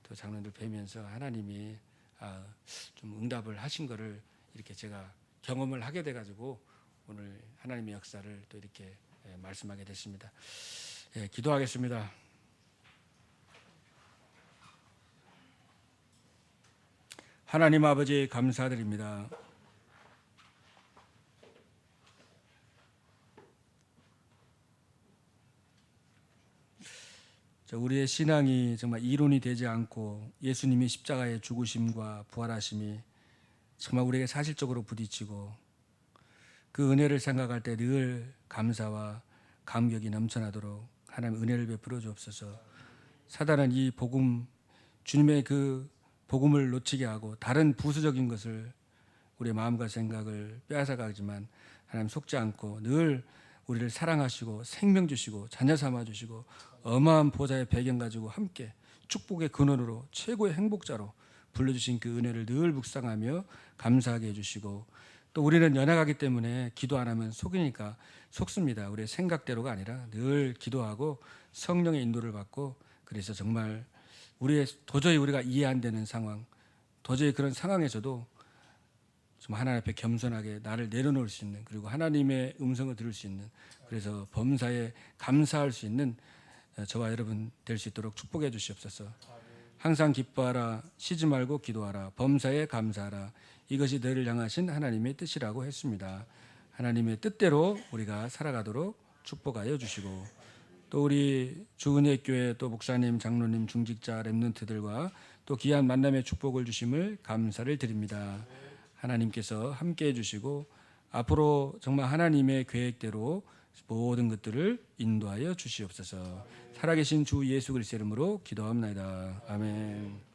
또 장로님들 뵈면서 하나님이 좀 응답을 하신 거를 이렇게 제가 경험을 하게 돼가지고 오늘 하나님의 역사를 또 이렇게 말씀하게 됐습니다. 기도하겠습니다. 하나님 아버지 감사드립니다. 우리의 신앙이 정말 이론이 되지 않고 예수님이 십자가의 죽으심과 부활하심이 정말 우리에게 사실적으로 부딪히고 그 은혜를 생각할 때 늘 감사와 감격이 넘쳐나도록 하나님 은혜를 베풀어 주옵소서. 사단은 이 복음 주님의 그 복음을 놓치게 하고 다른 부수적인 것을 우리의 마음과 생각을 빼앗아가지만 하나님 속지 않고 늘 우리를 사랑하시고 생명 주시고 자녀 삼아 주시고 어마어마한 보좌의 배경 가지고 함께 축복의 근원으로 최고의 행복자로 불러주신 그 은혜를 늘 묵상하며 감사하게 해주시고 또 우리는 연약하기 때문에 기도 안 하면 속이니까 속습니다. 우리의 생각대로가 아니라 늘 기도하고 성령의 인도를 받고 그래서 정말 도저히 우리가 이해 안 되는 상황 도저히 그런 상황에서도 좀 하나님 앞에 겸손하게 나를 내려놓을 수 있는 그리고 하나님의 음성을 들을 수 있는 그래서 범사에 감사할 수 있는 저와 여러분 될 수 있도록 축복해 주시옵소서. 항상 기뻐하라 쉬지 말고 기도하라 범사에 감사하라 이것이 너를 향하신 하나님의 뜻이라고 했습니다. 하나님의 뜻대로 우리가 살아가도록 축복하여 주시고 또 우리 주은혜교회 또 목사님 장로님 중직자 렘넌트들과 또 귀한 만남의 축복을 주심을 감사를 드립니다. 하나님께서 함께해 주시고 앞으로 정말 하나님의 계획대로 모든 것들을 인도하여 주시옵소서. 살아계신 주 예수 그리스도의 이름으로 기도합니다. 아멘.